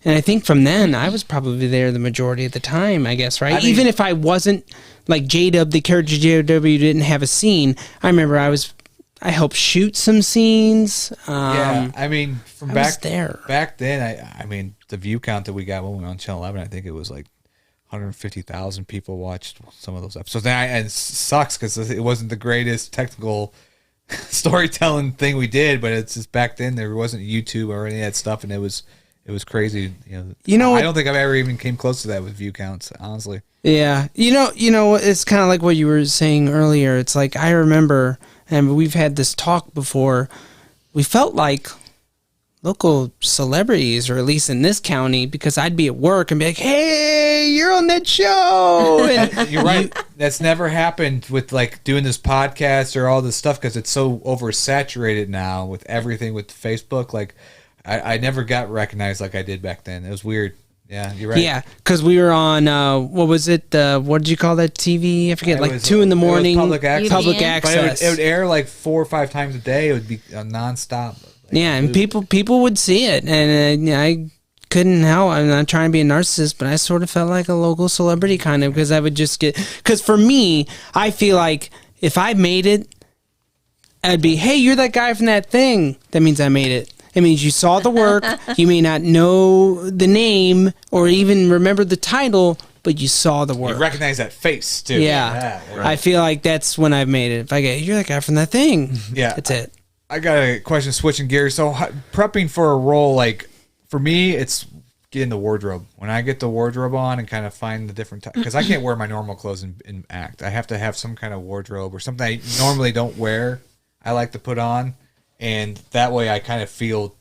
And I think from then, I was probably there the majority of the time, I guess, right? Even if I wasn't, like J-Dub, the character J-W didn't have a scene, I remember I helped shoot some scenes. I mean, from back then, I mean, the view count that we got when we were on Channel 11, I think it was like 150,000 people watched some of those episodes. And it sucks because it wasn't the greatest technical storytelling thing we did, but it's just back then there wasn't YouTube or any of that stuff, and it was crazy. I don't think I've ever even came close to that with view counts, honestly. Yeah. It's kind of like what you were saying earlier. It's like, I remember, and we've had this talk before, we felt like local celebrities, or at least in this county, because I'd be at work and be like, hey, you're on that show. And you're right. That's never happened with doing this podcast or all this stuff, because it's so oversaturated now with everything with Facebook. I never got recognized like I did back then. It was weird. Yeah, you're right. Yeah, because we were on, what was it? What did you call that TV? I forget, 2 in the morning. Public access. Public access. But it would air 4 or 5 times a day. It would be nonstop. And people would see it. And I couldn't help. I'm not trying to be a narcissist, but I sort of felt like a local celebrity kind of, because I would just get... Because for me, I feel like if I made it, I'd be, hey, you're that guy from that thing. That means I made it. It means you saw the work. You may not know the name or even remember the title, but you saw the work. You recognize that face, too. Yeah. Right. I feel like that's when I've made it. If I get, you're that guy from that thing. Yeah. That's it. I got a question, switching gears. So prepping for a role, for me, it's getting the wardrobe. When I get the wardrobe on and kind of find the different... Because I can't wear my normal clothes and act. I have to have some kind of wardrobe or something I normally don't wear. I like to put on. And that way I kind of feel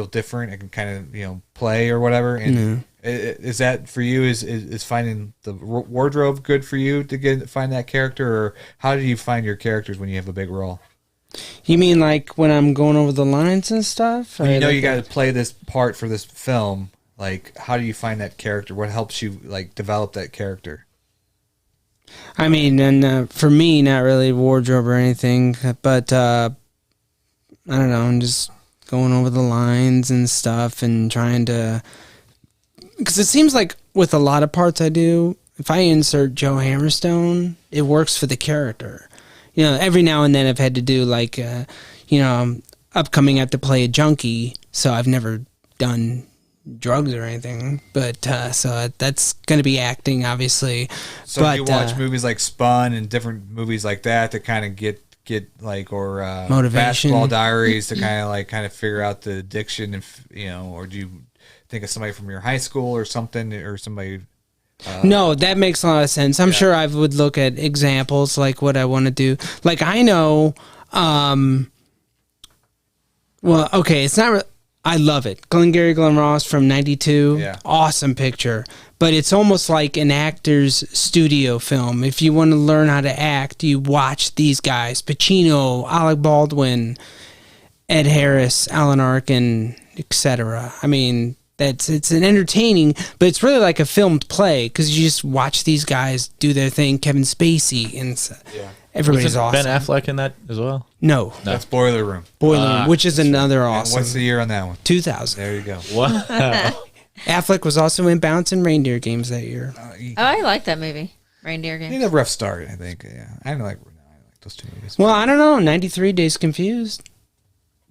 different. I can kind of, play or whatever. And is that for you, is finding the wardrobe good for you to find that character? Or how do you find your characters when you have a big role? You mean when I'm going over the lines and stuff? When you got to play this part for this film, how do you find that character? What helps you develop that character? I mean, and for me, not really wardrobe or anything, but I don't know, I'm just going over the lines and stuff and trying to... Because it seems like with a lot of parts I do, if I insert Joe Hammerstone, it works for the character. Every now and then I've had to do upcoming I have to play a junkie, so I've never done drugs or anything. But so that's going to be acting, obviously. So you watch movies like Spun and different movies like that to kind of get motivation, Basketball Diaries to kind of figure out the addiction, or do you think of somebody from your high school or something, or somebody? No, that makes a lot of sense. I'm sure I would look at examples like what I want to do. I know, it's not. I love it. Glengarry Glen Ross from '92. Yeah. Awesome picture. But it's almost like an actor's studio film. If you want to learn how to act, you watch these guys. Pacino, Alec Baldwin, Ed Harris, Alan Arkin, etc. I mean, it's an entertaining, but it's really like a filmed play because you just watch these guys do their thing. Kevin Spacey and everybody's awesome. Ben Affleck in that as well? No. That's Boiler Room. Which is another awesome. What's the year on that one? 2000. There you go. Wow. Affleck was also in Bouncing Reindeer Games that year. I like that movie, Reindeer Games. He had a rough start, I think. Yeah, I like those 2 movies. Well, I don't know. 93 Days Confused.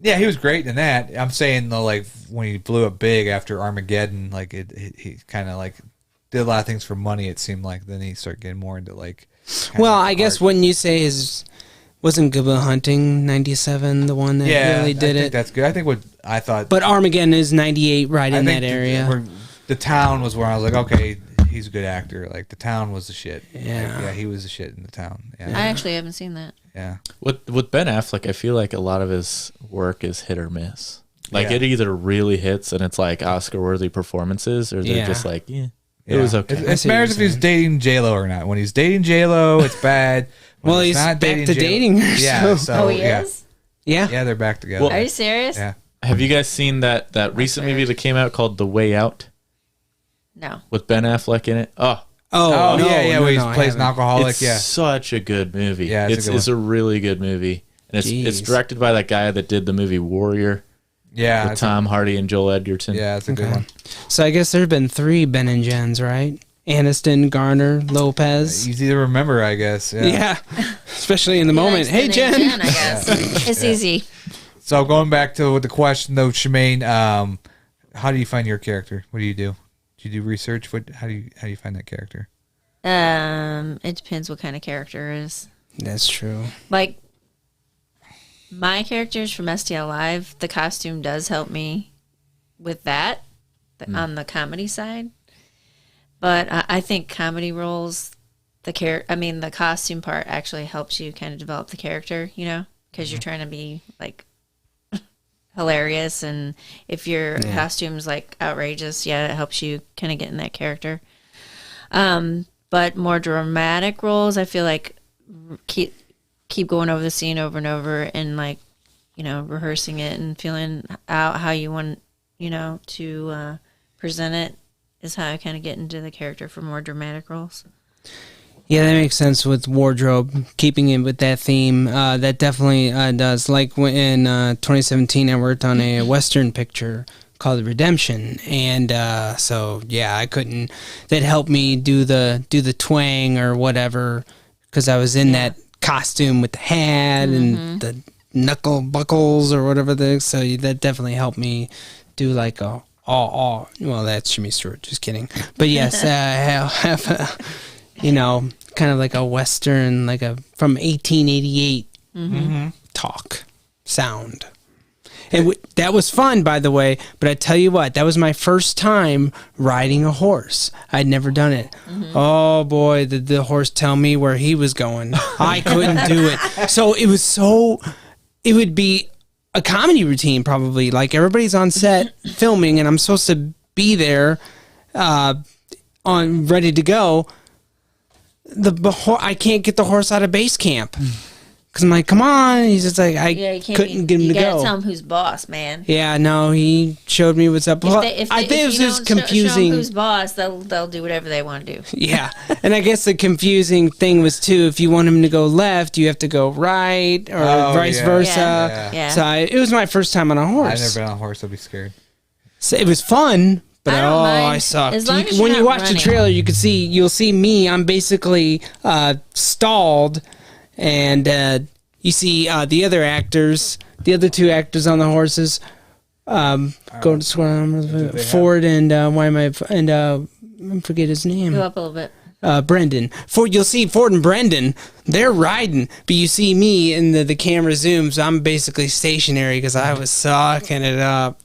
Yeah, he was great in that. I'm saying though, when he blew up big after Armageddon, he kind of did a lot of things for money. It seemed like then he started getting more into Well, I guess when you say his wasn't Good Will Hunting 97 the one that really did I think that's good. I think what I thought. But Armageddon is 98, right in that area. The Town was where I was like, okay, he's a good actor. Like, The Town was the shit. Yeah. Like, he was the shit in The Town. Yeah. I actually haven't seen that. Yeah. With Ben Affleck, I feel like a lot of his work is hit or miss. Like, Yeah. it either really hits and it's like Oscar-worthy performances, or they're just like, it was okay. It matters if he's dating J-Lo or not. When he's dating J-Lo, it's bad. When Well, he's not back to dating her. Yeah. So. So, He is? Yeah. Yeah, they're back together. Are you serious? Yeah. Have you guys seen that recent movie that came out called The Way Out No. with Ben Affleck in it? Oh, Oh, no, yeah, no, where he no, I plays an haven't. alcoholic. it's Yeah. such a good movie. Yeah, it's a good it's a really good movie. And it's Jeez. directed by that guy that did the movie Warrior Yeah. with Tom Hardy and Joel Edgerton. Yeah, it's a good one. So I guess there have been 3 Ben and Jens, right? Aniston, Garner, Lopez. Easy to remember, I guess. Yeah. Especially in the He moment. likes Hey, the Jen. name I guess. It's easy. So going back to the question though, Shemaine, how do you find your character? What do you do? Do you do research? How do you find that character? It depends what kind of character it is. That's true. Like, my characters from STL Live, the costume does help me with that on the comedy side. But I think comedy roles, the costume part actually helps you kind of develop the character, because you're trying to be like hilarious, and if your costume's like outrageous, it helps you kind of get in that character. But more dramatic roles, I feel like keep going over the scene over and over, and like, rehearsing it and feeling out how you want, to present it is how I kind of get into the character for more dramatic roles. Yeah, that makes sense with wardrobe, keeping it with that theme. That definitely does. Like in 2017, I worked on a Western picture called Redemption, and so yeah, I couldn't. That helped me do the twang or whatever, because I was in that costume with the hat and the knuckle buckles or whatever. So that definitely helped me do like a well, that's Jimmy Stewart. Just kidding. But yes, have a, kind of like a Western, like a from 1888 talk sound. And that was fun, by the way. But I tell you what, that was my first time riding a horse. I'd never done it. Oh boy, did the horse tell me where he was going. I couldn't do it. So it would be a comedy routine probably. Like everybody's on set filming, and I'm supposed to be there, ready to go. I can't get the horse out of base camp. Because I'm like, come on. He's just like, couldn't get him to go. You gotta tell him who's boss, man. Yeah, no, he showed me what's up. If I think it was just Show confusing. them who's boss, they'll do whatever they want to do. Yeah, and I guess the confusing thing was too, if you want him to go left, you have to go right, or vice versa. Yeah. So it was my first time on a horse. I've never been on a horse. I'd be scared. So it was fun, but I don't mind. I sucked. As long as you're When you not watch the running. trailer, you'll see me. I'm basically stalled, and you see the other actors, the other 2 actors on the horses, go to Ford and I forget his name. Go up a little bit. Brendan. You'll see Ford and Brendan. They're riding, but you see me, and the camera zooms. I'm basically stationary because I was sucking it up.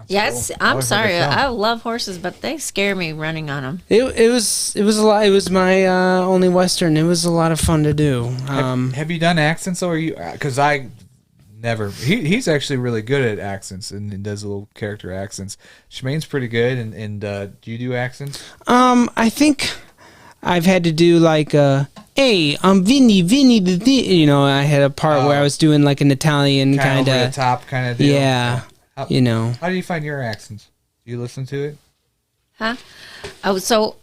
Yes, I'm sorry. I love horses, but they scare me running on them. It was a lot. It was my only Western. It was a lot of fun to do. Have you done accents, or are you? Because I never. He's actually really good at accents and does little character accents. Shemaine's pretty good, and do you do accents? I think I've had to do like hey, I'm Vinny, I had a part where I was doing like an Italian kind over the of top kind of deal. yeah. How do you find your accents? Do you listen to it? Huh? Oh, so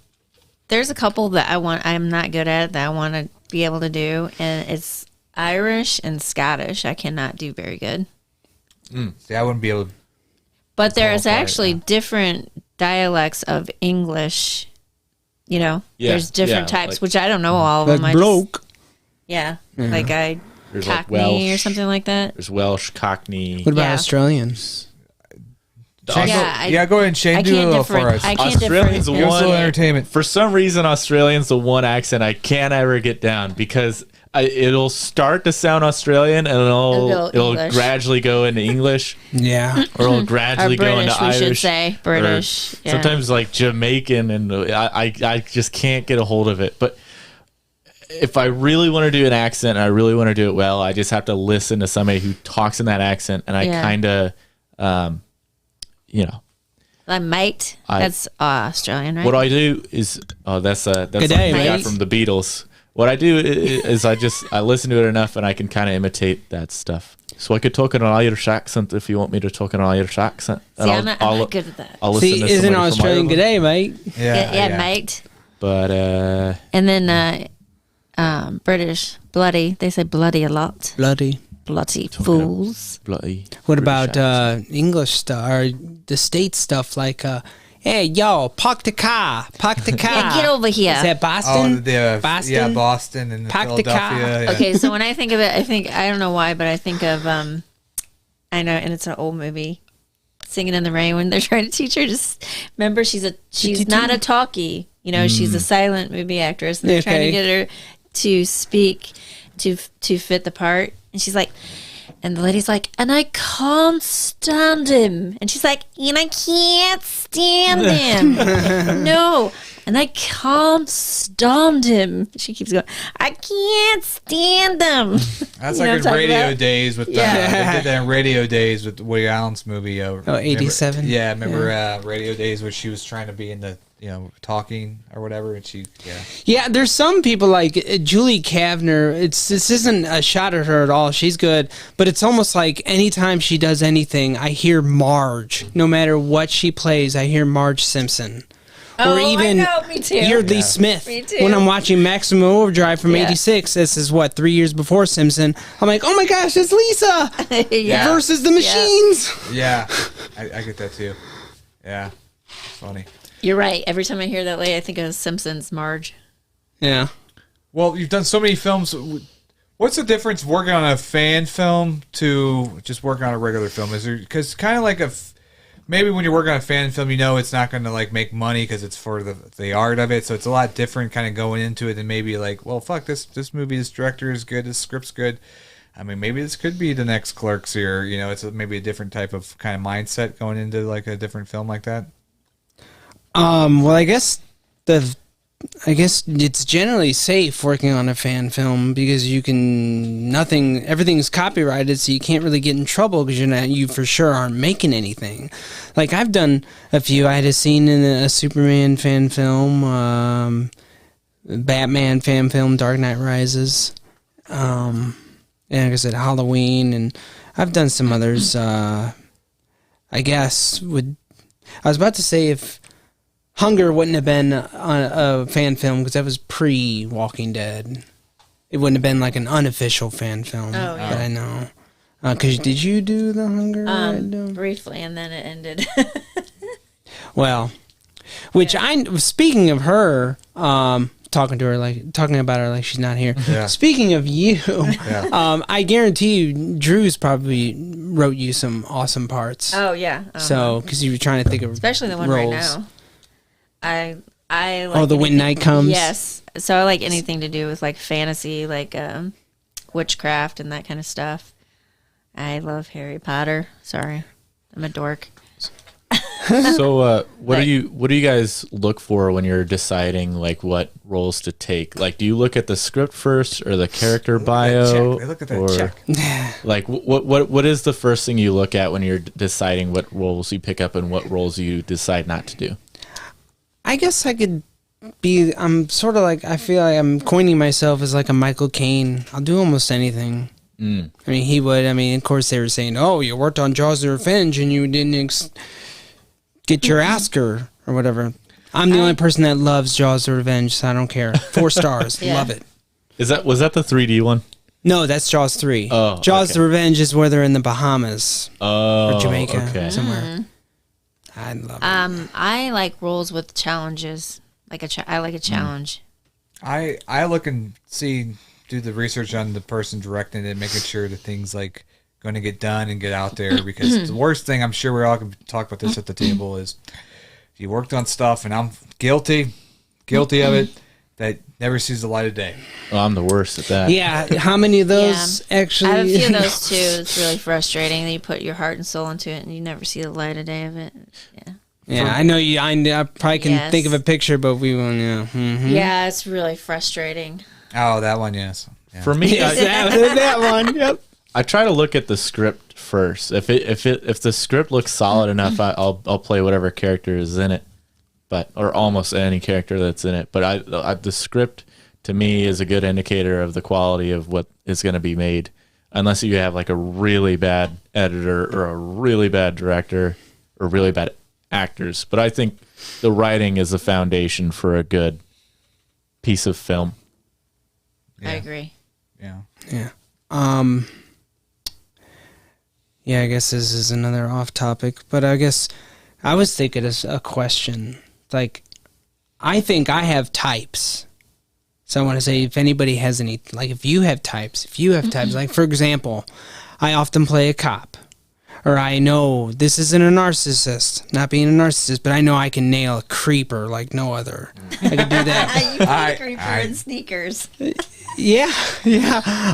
there's a couple that I'm not good at that I want to be able to do, and it's Irish and Scottish. I cannot do very good. See, I wouldn't be able to. But there's qualify it, actually different dialects of English. There's different types, like- which I don't know all of them. Like bloke. Like There's like Cockney Welsh or something like that. There's Welsh, Cockney. What about Yeah. Australians? Shane, Yeah, go ahead and Shane, I do a can't little for us. I can't Australians differentiate. Give us a little it. entertainment. For some reason, Australian's the one accent I can't ever get down, because it'll start to sound Australian, and it'll gradually go into English. Yeah, or it'll gradually go into Irish. We should say British. Yeah. Sometimes like Jamaican, and I just can't get a hold of it. But if I really want to do an accent, and I really want to do it well, I just have to listen to somebody who talks in that accent, and I kind of, Like mate, that's Australian, right? What I do is, that's Good like day, the guy mate. from the Beatles. What I do is I listen to it enough, and I can kind of imitate that stuff. So I could talk in an Irish accent if you want me to talk in an Irish accent. See, I'm not good at that. I'll listen to isn't somebody from Australian Ireland. good day, mate? Yeah, mate. But And then British, bloody. They say bloody a lot. Bloody. Bloody fools. bloody. What British about accent. English stuff or the state stuff like, hey, yo, park the car. Yeah, get over here. Is that Boston? Boston? Yeah, Boston and Park the car. Philadelphia. Yeah. Okay, so when I think of it, I don't know why, but I think of, I know, and it's an old movie, Singing in the Rain, when they're trying to teach her remember, she's not a talkie, she's a silent movie actress, and they're trying to get her to speak to fit the part, and she's like, and the lady's like, and I can't stand him. And she's like, and I can't stand him. No. And I can't stand him. She keeps going, I can't stand him. That's like in Radio Days with they did that in Radio Days with Woody Allen's movie. 87? Remember Radio Days where she was trying to be in the, talking or whatever, and Yeah, there's some people like Julie Kavner. This isn't a shot at her at all. She's good, but it's almost like anytime she does anything, I hear Marge. No matter what she plays, I hear Marge Simpson. Or even me too. Yeardley Smith. Me too. When I'm watching Maximum Overdrive from '86, this is 3 years before Simpson. I'm like, oh my gosh, it's Lisa versus the Machines. Yeah, I get that too. Yeah, it's funny. You're right. Every time I hear that lady, I think of Simpsons Marge. Yeah. Well, you've done so many films. What's the difference working on a fan film to just working on a regular film? Is there, because kind of like maybe when you're working on a fan film, it's not going to like make money because it's for the art of it. So it's a lot different kind of going into it than maybe like, well, fuck, this movie, this director is good, this script's good. I mean, maybe this could be the next Clerks here. It's maybe a different type of kind of mindset going into like a different film like that. Well, I guess it's generally safe working on a fan film because everything's copyrighted, so you can't really get in trouble because you for sure aren't making anything. Like I've done a few. I had a scene in a Superman fan film, Batman fan film, Dark Knight Rises, and like I said, Halloween, and I've done some others. I guess I was about to say if Hunger wouldn't have been a fan film because that was pre-Walking Dead. It wouldn't have been like an unofficial fan film that I know. Because did you do the Hunger? Briefly, and then it ended. Well, speaking of her, talking about her like she's not here. Yeah. Speaking of you, I guarantee you, Drew's probably wrote you some awesome parts. Oh yeah. So because you were trying to think of especially the one roles. right now. I like the When Night Comes. Yes, so I like anything to do with like fantasy, like witchcraft and that kind of stuff. I love Harry Potter. Sorry, I'm a dork. So, what do you guys look for when you're deciding like what roles to take? Like, do you look at the script first or the character bio? They look at that check. Like, what is the first thing you look at when you're deciding what roles you pick up and what roles you decide not to do? I guess I'm sort of like, I feel like I'm coining myself as like a Michael Caine. I'll do almost anything. I mean, he would. I mean, of course, they were saying, oh, you worked on Jaws of Revenge and you didn't get your Oscar or whatever. I'm the only person that loves Jaws of Revenge, so I don't care. 4 stars. Love it. Was that the 3D one? No, that's Jaws 3. Oh, Jaws of Revenge is where they're in the Bahamas. Or Jamaica, somewhere. I love it. I like roles with challenges. I like a challenge. I look and do the research on the person directing it, making sure that things like going to get done and get out there. Because the worst thing, I'm sure we all can talk about this at the table, is you worked on stuff and I'm guilty of it, that Never sees the light of day. Oh, I'm the worst at that. Yeah, how many of those actually? I have a few of those too. It's really frustrating that you put your heart and soul into it and you never see the light of day of it. Yeah. Yeah, I know you. I probably can think of a picture, but we won't. Yeah, it's really frustrating. Oh, that one, yes. Yeah. For me, that one. Yep. I try to look at the script first. If the script looks solid enough, I'll play whatever character is in it, or almost any character that's in it. But the script to me is a good indicator of the quality of what is going to be made, unless you have like a really bad editor or a really bad director or really bad actors. But I think the writing is the foundation for a good piece of film. Yeah. I agree. Yeah. Yeah. Yeah, I guess this is another off topic, but I guess I was thinking as a question. Like, I think I have types. So I want to say if anybody has any, like if you have types, like for example, I often play a cop. Or I know this isn't a narcissist, not being a narcissist, but I know I can nail a creeper like no other. I can do that. You play a creeper in sneakers. Yeah.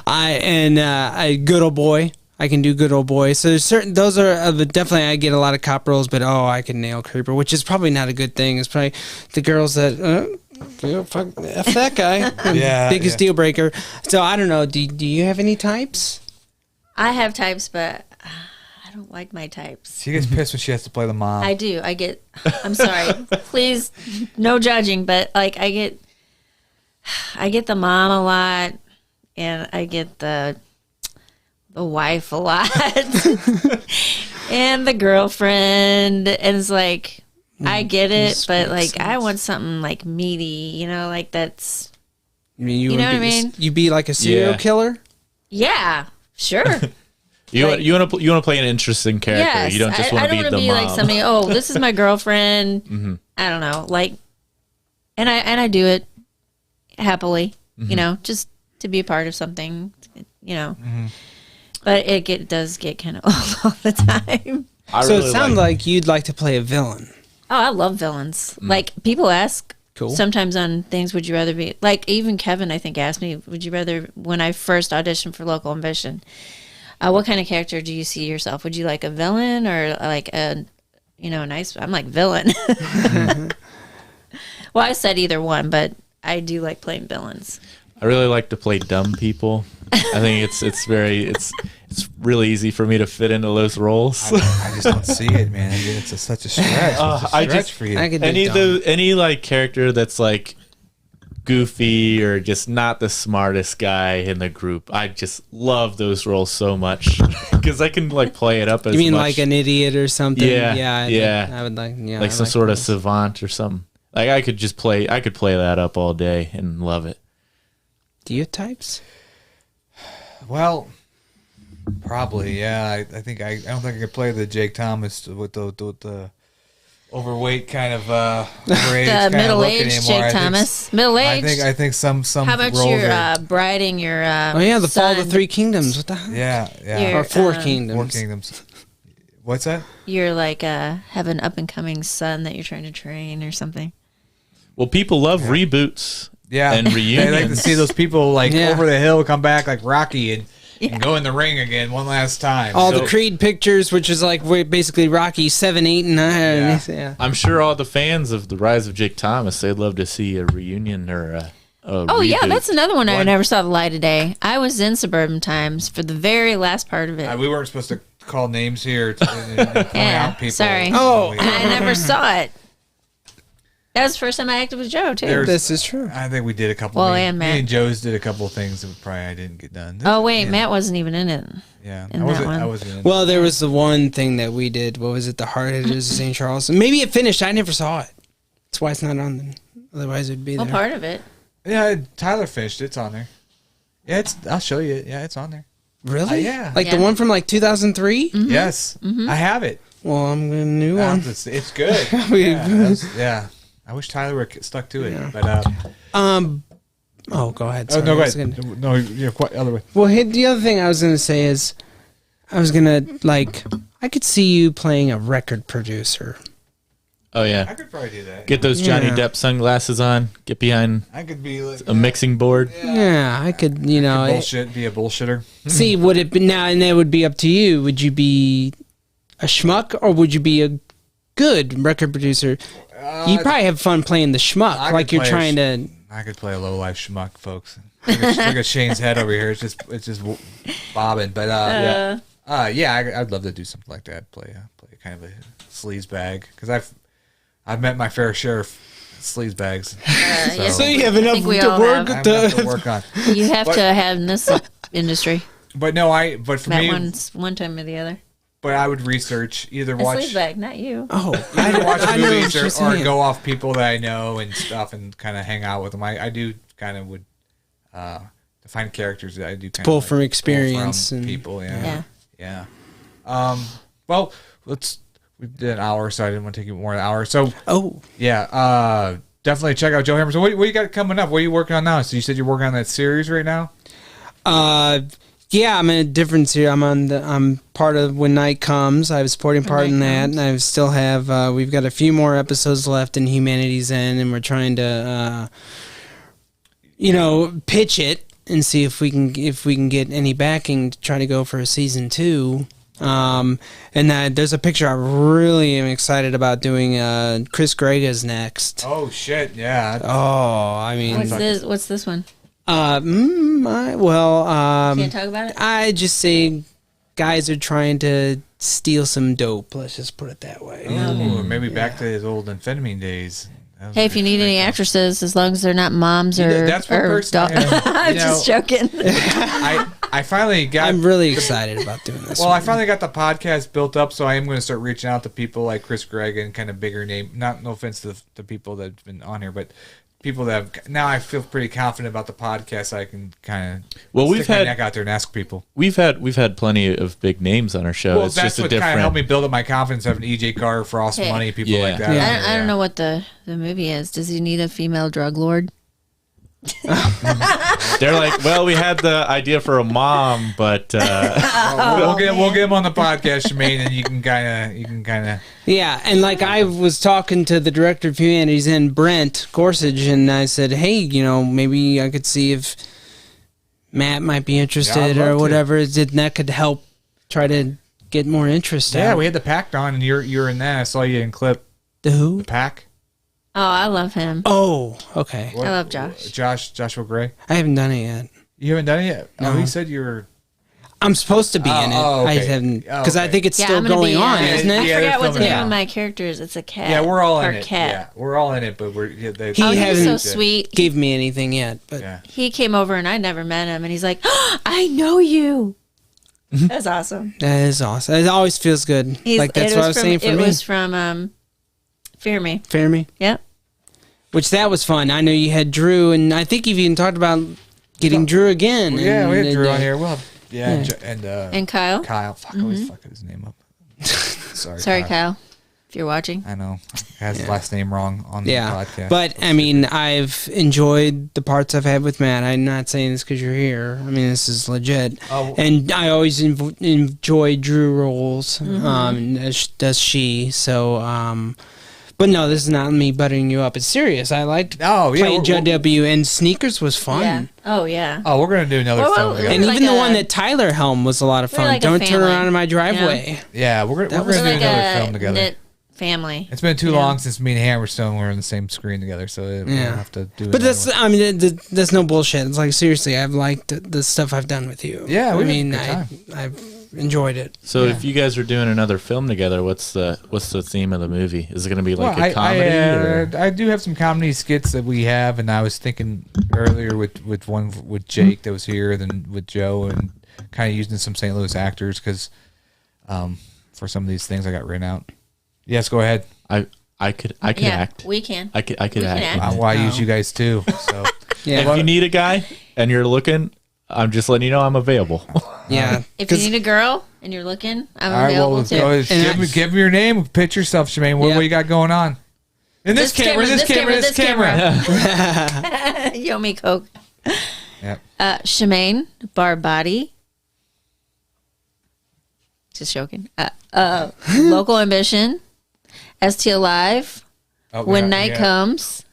I good old boy. I can do good old boy. So there's those are definitely I get a lot of cop roles, but I can nail creeper, which is probably not a good thing. It's probably the girls that fuck F that guy. Biggest deal breaker. So I don't know. Do you have any types? I have types, but I don't like my types. She gets pissed when she has to play the mom. I do. I'm sorry. Please, no judging, but like I get the mom a lot, and I get the wife a lot, and the girlfriend, and it's like I get it, but like sense. I want something like meaty, like that's. You mean you know what I mean? You be like a serial killer? Yeah, sure. You want to play an interesting character. Yes, you don't just want to be the mom. Like somebody. Oh, this is my girlfriend. Mm-hmm. I don't know, like, and I do it happily. Mm-hmm. Just to be a part of something. Mm-hmm. But it does get kind of old all the time. So it sounds like you'd like to play a villain. Oh, I love villains. Like people ask. Cool. Sometimes on things, would you rather be like even Kevin? I think asked me, would you rather when I first auditioned for Local Ambition. What kind of character do you see yourself? Would you like a villain or like a nice? I'm like villain. Well, I said either one, but I do like playing villains. I really like to play dumb people. I think it's really easy for me to fit into those roles. I just don't see it, man. It's such a stretch. For you. Any like character that's like goofy or just not the smartest guy in the group. I just love those roles so much because I can like play it up as. You mean like an idiot or something? Yeah. I would like like some sort of savant or something. Like I could play that up all day and love it. Do you have types? Well, probably, yeah. I think I don't think I could play the Jake Thomas with the overweight kind of overage the middle-aged Jake Thomas. Middle-aged. I think some. How about your briding your? The Fall of the Three Kingdoms. What the hell? Yeah. Or Four Kingdoms. 4 Kingdoms. What's that? You're like have an up-and-coming son that you're trying to train or something. Well, people love reboots. Yeah, and reunions. They like to see those people over the hill come back like Rocky and go in the ring again one last time. All the Creed pictures, which is like basically Rocky 7, 8, and 9. Yeah. I'm sure all the fans of The Rise of Jake Thomas, they'd love to see a reunion or a reboot. Yeah, that's another one I never saw the light of day. I was in Suburban Times for the very last part of it. We weren't supposed to call names here to point out people. Sorry. I never saw it. That was the first time I acted with Joe, too. This is true. I think we did a couple and Matt. Me and Joe's did a couple of things that probably I didn't get done. Matt wasn't even in it. Yeah. I wasn't in it. Well, there was the one thing that we did. What was it? The Hard Hitters of St. Charles. Maybe it finished. I never saw it. That's why it's not on them. Otherwise, it'd be there. What part of it? Yeah, Tyler fished. It's on there. Yeah, I'll show you. Yeah, it's on there. Really? Yeah. The one from 2003? Mm-hmm. Yes. Mm-hmm. I have it. Well, I'm getting a new one. It's good. Yeah. I wish Tyler were stuck to it, but go ahead. Sorry. No, go ahead. No, you're quite the other way. Well, the other thing I was gonna say is, I was gonna I could see you playing a record producer. Oh yeah, I could probably do that. Get those Johnny Depp sunglasses on. Get behind I could be like a mixing board. Yeah, I could, be a bullshitter. See, would it be now, and that would be up to you. Would you be a schmuck or would you be a good record producer? You probably have fun playing the schmuck, like you're trying to. I could play a low life schmuck, folks. Look at Shane's head over here. It's just bobbing. But I'd love to do something like that. Play kind of a sleaze bag because I've met my fair share of sleaze bags. So you have enough to work on. You have to have in this industry. But no, but for me, one time or the other. But I would research either watch sleaze bag, not you. Either watch movies or go off people that I know and stuff and kind of hang out with them. I do kind of would to find characters that I do kind pull of from experience and people. Yeah. Well, we did an hour, so I didn't want to take you more than an hour. So, definitely check out Joe Hammerstone. What you got coming up? What are you working on now? So you said you're working on that series right now? Yeah, I'm in a different series. I'm part of When Night Comes. I have a supporting part in that, and I still have. We've got a few more episodes left in Humanity's End, and we're trying to, pitch it and see if we can get any backing to try to go for a season 2. And there's a picture I really am excited about doing. Chris Grega's next. Oh shit! Yeah. Oh, I mean, what's this one? Can't talk about it. I just say guys are trying to steal some dope. Let's just put it that way. Ooh, maybe back to his old amphetamine days. Hey, if you need any actresses, as long as they're not moms or that's what I'm just joking. I finally got. I'm really excited about doing this. Well, I finally got the podcast built up, so I am going to start reaching out to people like Chris Gregg and kind of bigger name. No offense to the people that've been on here, but people that have now. I feel pretty confident about the podcast. So I can kind of stick my neck out there and ask people. We've had plenty of big names on our show. Well, it's that's just what kind of helped me build up my confidence. Having EJ Carter, Frost Money, people like that. Yeah. I don't know what the movie is. Does he need a female drug lord? They're like, well, we had the idea for a mom, but we'll get him on the podcast, Shemaine, and you can kind of. Yeah, and like I was talking to the director of Humanities and Brent Gorsuch, and I said, hey, maybe I could see if Matt might be interested or whatever. That could help try to get more interest. Yeah, we had the Pact on, and you're in that. I saw you in clip. The who? The Pack. Oh, I love him. Oh, okay. I love Josh. Joshua Gray. I haven't done it yet. You haven't done it yet? No. Oh, he said you were. I'm supposed to be in it. Okay. I haven't because I think it's still going on, isn't it? I forgot what the name of my character is. It's a cat. Yeah, we're all in it. Cat. Yeah, we're all in it, but he hasn't so sweet. Give me anything yet, but he came over and I never met him, and he's like, oh, "I know you." That's awesome. That is awesome. It always feels good. That's what I was saying for me. It was from Fear Me. Fear Me. Yep. Which that was fun. I know you had Drew, and I think you've even talked about getting Drew again. Yeah, we had Drew on here. Well, and Kyle. Kyle, fuck, I always fuck his name up. Sorry, Kyle. If you're watching, I know I had his last name wrong on the podcast. But I mean, I've enjoyed the parts I've had with Matt. I'm not saying this because you're here. I mean, this is legit. And I always enjoy Drew roles, as does she. So. But no, this is not me buttering you up. It's serious. I liked playing JW, and Sneakers was fun. Yeah. Oh, yeah. Oh, we're going to do another film together. And even the one that Tyler helmed was a lot of fun. Like Don't turn around in my driveway. Yeah, we're going to do another film together. Knit family. It's been too long since me and Hammerstone were on the same screen together, so we'll have to do it. But that's no bullshit. It's like, seriously, I've liked the stuff I've done with you. Yeah, I've enjoyed it. So if you guys are doing another film together, what's the theme of the movie? Is it going to be like a comedy? I do have some comedy skits that we have, and I was thinking earlier with one with Jake that was here, then with Joe, and kind of using some St. Louis actors because for some of these things I got written out. Yes, go ahead. I could act. We can. I could act. Well, I use you guys too. So if you need a guy and you're looking, I'm just letting you know I'm available. Yeah. If you need a girl and you're looking, I'm available too. Give me your name. Pitch yourself, Shemaine. What you got going on? In this camera. Yo, me Coke. Yep. Shemaine Barbati. Just joking. Local Ambition. ST Alive. When Night Comes.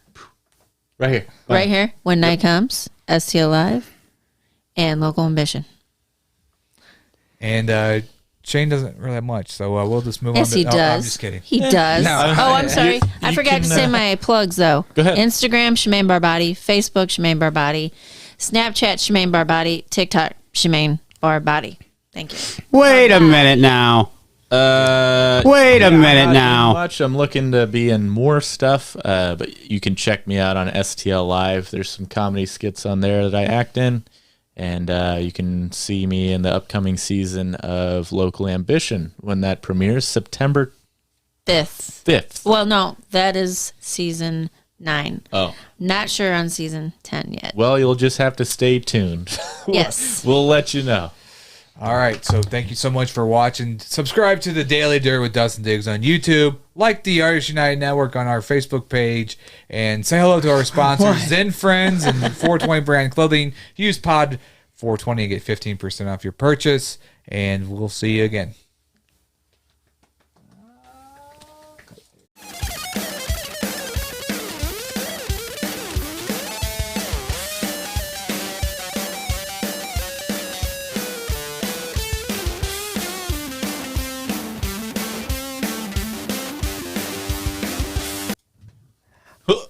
Right here. Right here. When Night Comes. STL Live. And Local Ambition. And Shane doesn't really have much, so we'll just move on. Yes, he does. I'm just kidding. He does. No. Oh, I'm sorry. I forgot to say my plugs, though. Go ahead. Instagram, Shemaine Barbati. Facebook, Shemaine Barbati. Snapchat, Shemaine Barbati. TikTok, Shemaine Barbati. Thank you. Wait a minute now. Wait a minute now. Much. I'm looking to be in more stuff, but you can check me out on STL Live. There's some comedy skits on there that I act in, and you can see me in the upcoming season of Local Ambition when that premieres September 5th. Well, no, that is season 9. Oh, Not sure on season 10 yet. well, you'll just have to stay tuned. Yes. We'll let you know. All right, so thank you so much for watching. Subscribe to the Daily Dirt with Dustin Diggs on YouTube. Like the Artists United Network on our Facebook page. And say hello to our sponsors, Zen Friends and 420 Brand Clothing. Use pod 420 and get 15% off your purchase. And we'll see you again.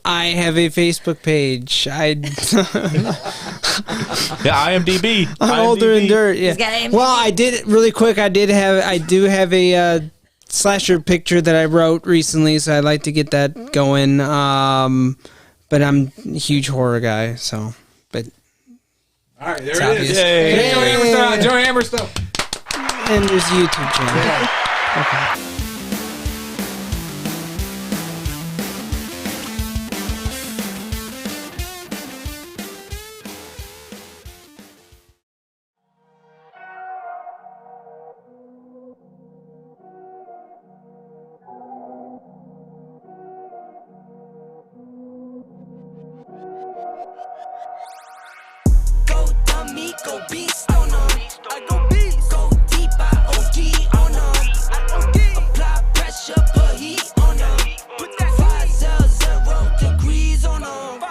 I have a Facebook page. Yeah, IMDb. I'm older in dirt. Yeah. got IMDb. Well, I did really quick. I do have a slasher picture that I wrote recently, so I'd like to get that going. But I'm a huge horror guy, so. But All right, there It's it obvious. is. Yay. Hey, Joe Hammerstone. Joe Hammerstone. and there's a YouTube channel. Okay. Go dummy, go beast on 'em. I go beast. Go deep, I OD on 'em. Apply pressure, put heat on 'em. Put that 500 degrees on 'em.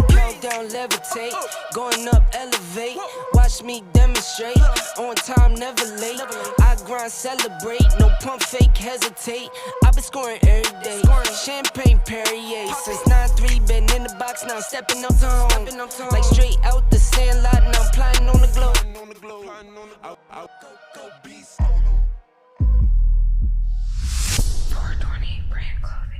Countdown, levitate. Going up, elevate. Watch me demonstrate. On time, never late. I grind, celebrate. No pump, fake, hesitate. I've been scoring every day. Champagne Perrier. Since 9-3, been in the box, now I'm stepping up to home. Like straight out the sandlot, now I'm plotting on the globe. Go beast. 420 Brand Clothing.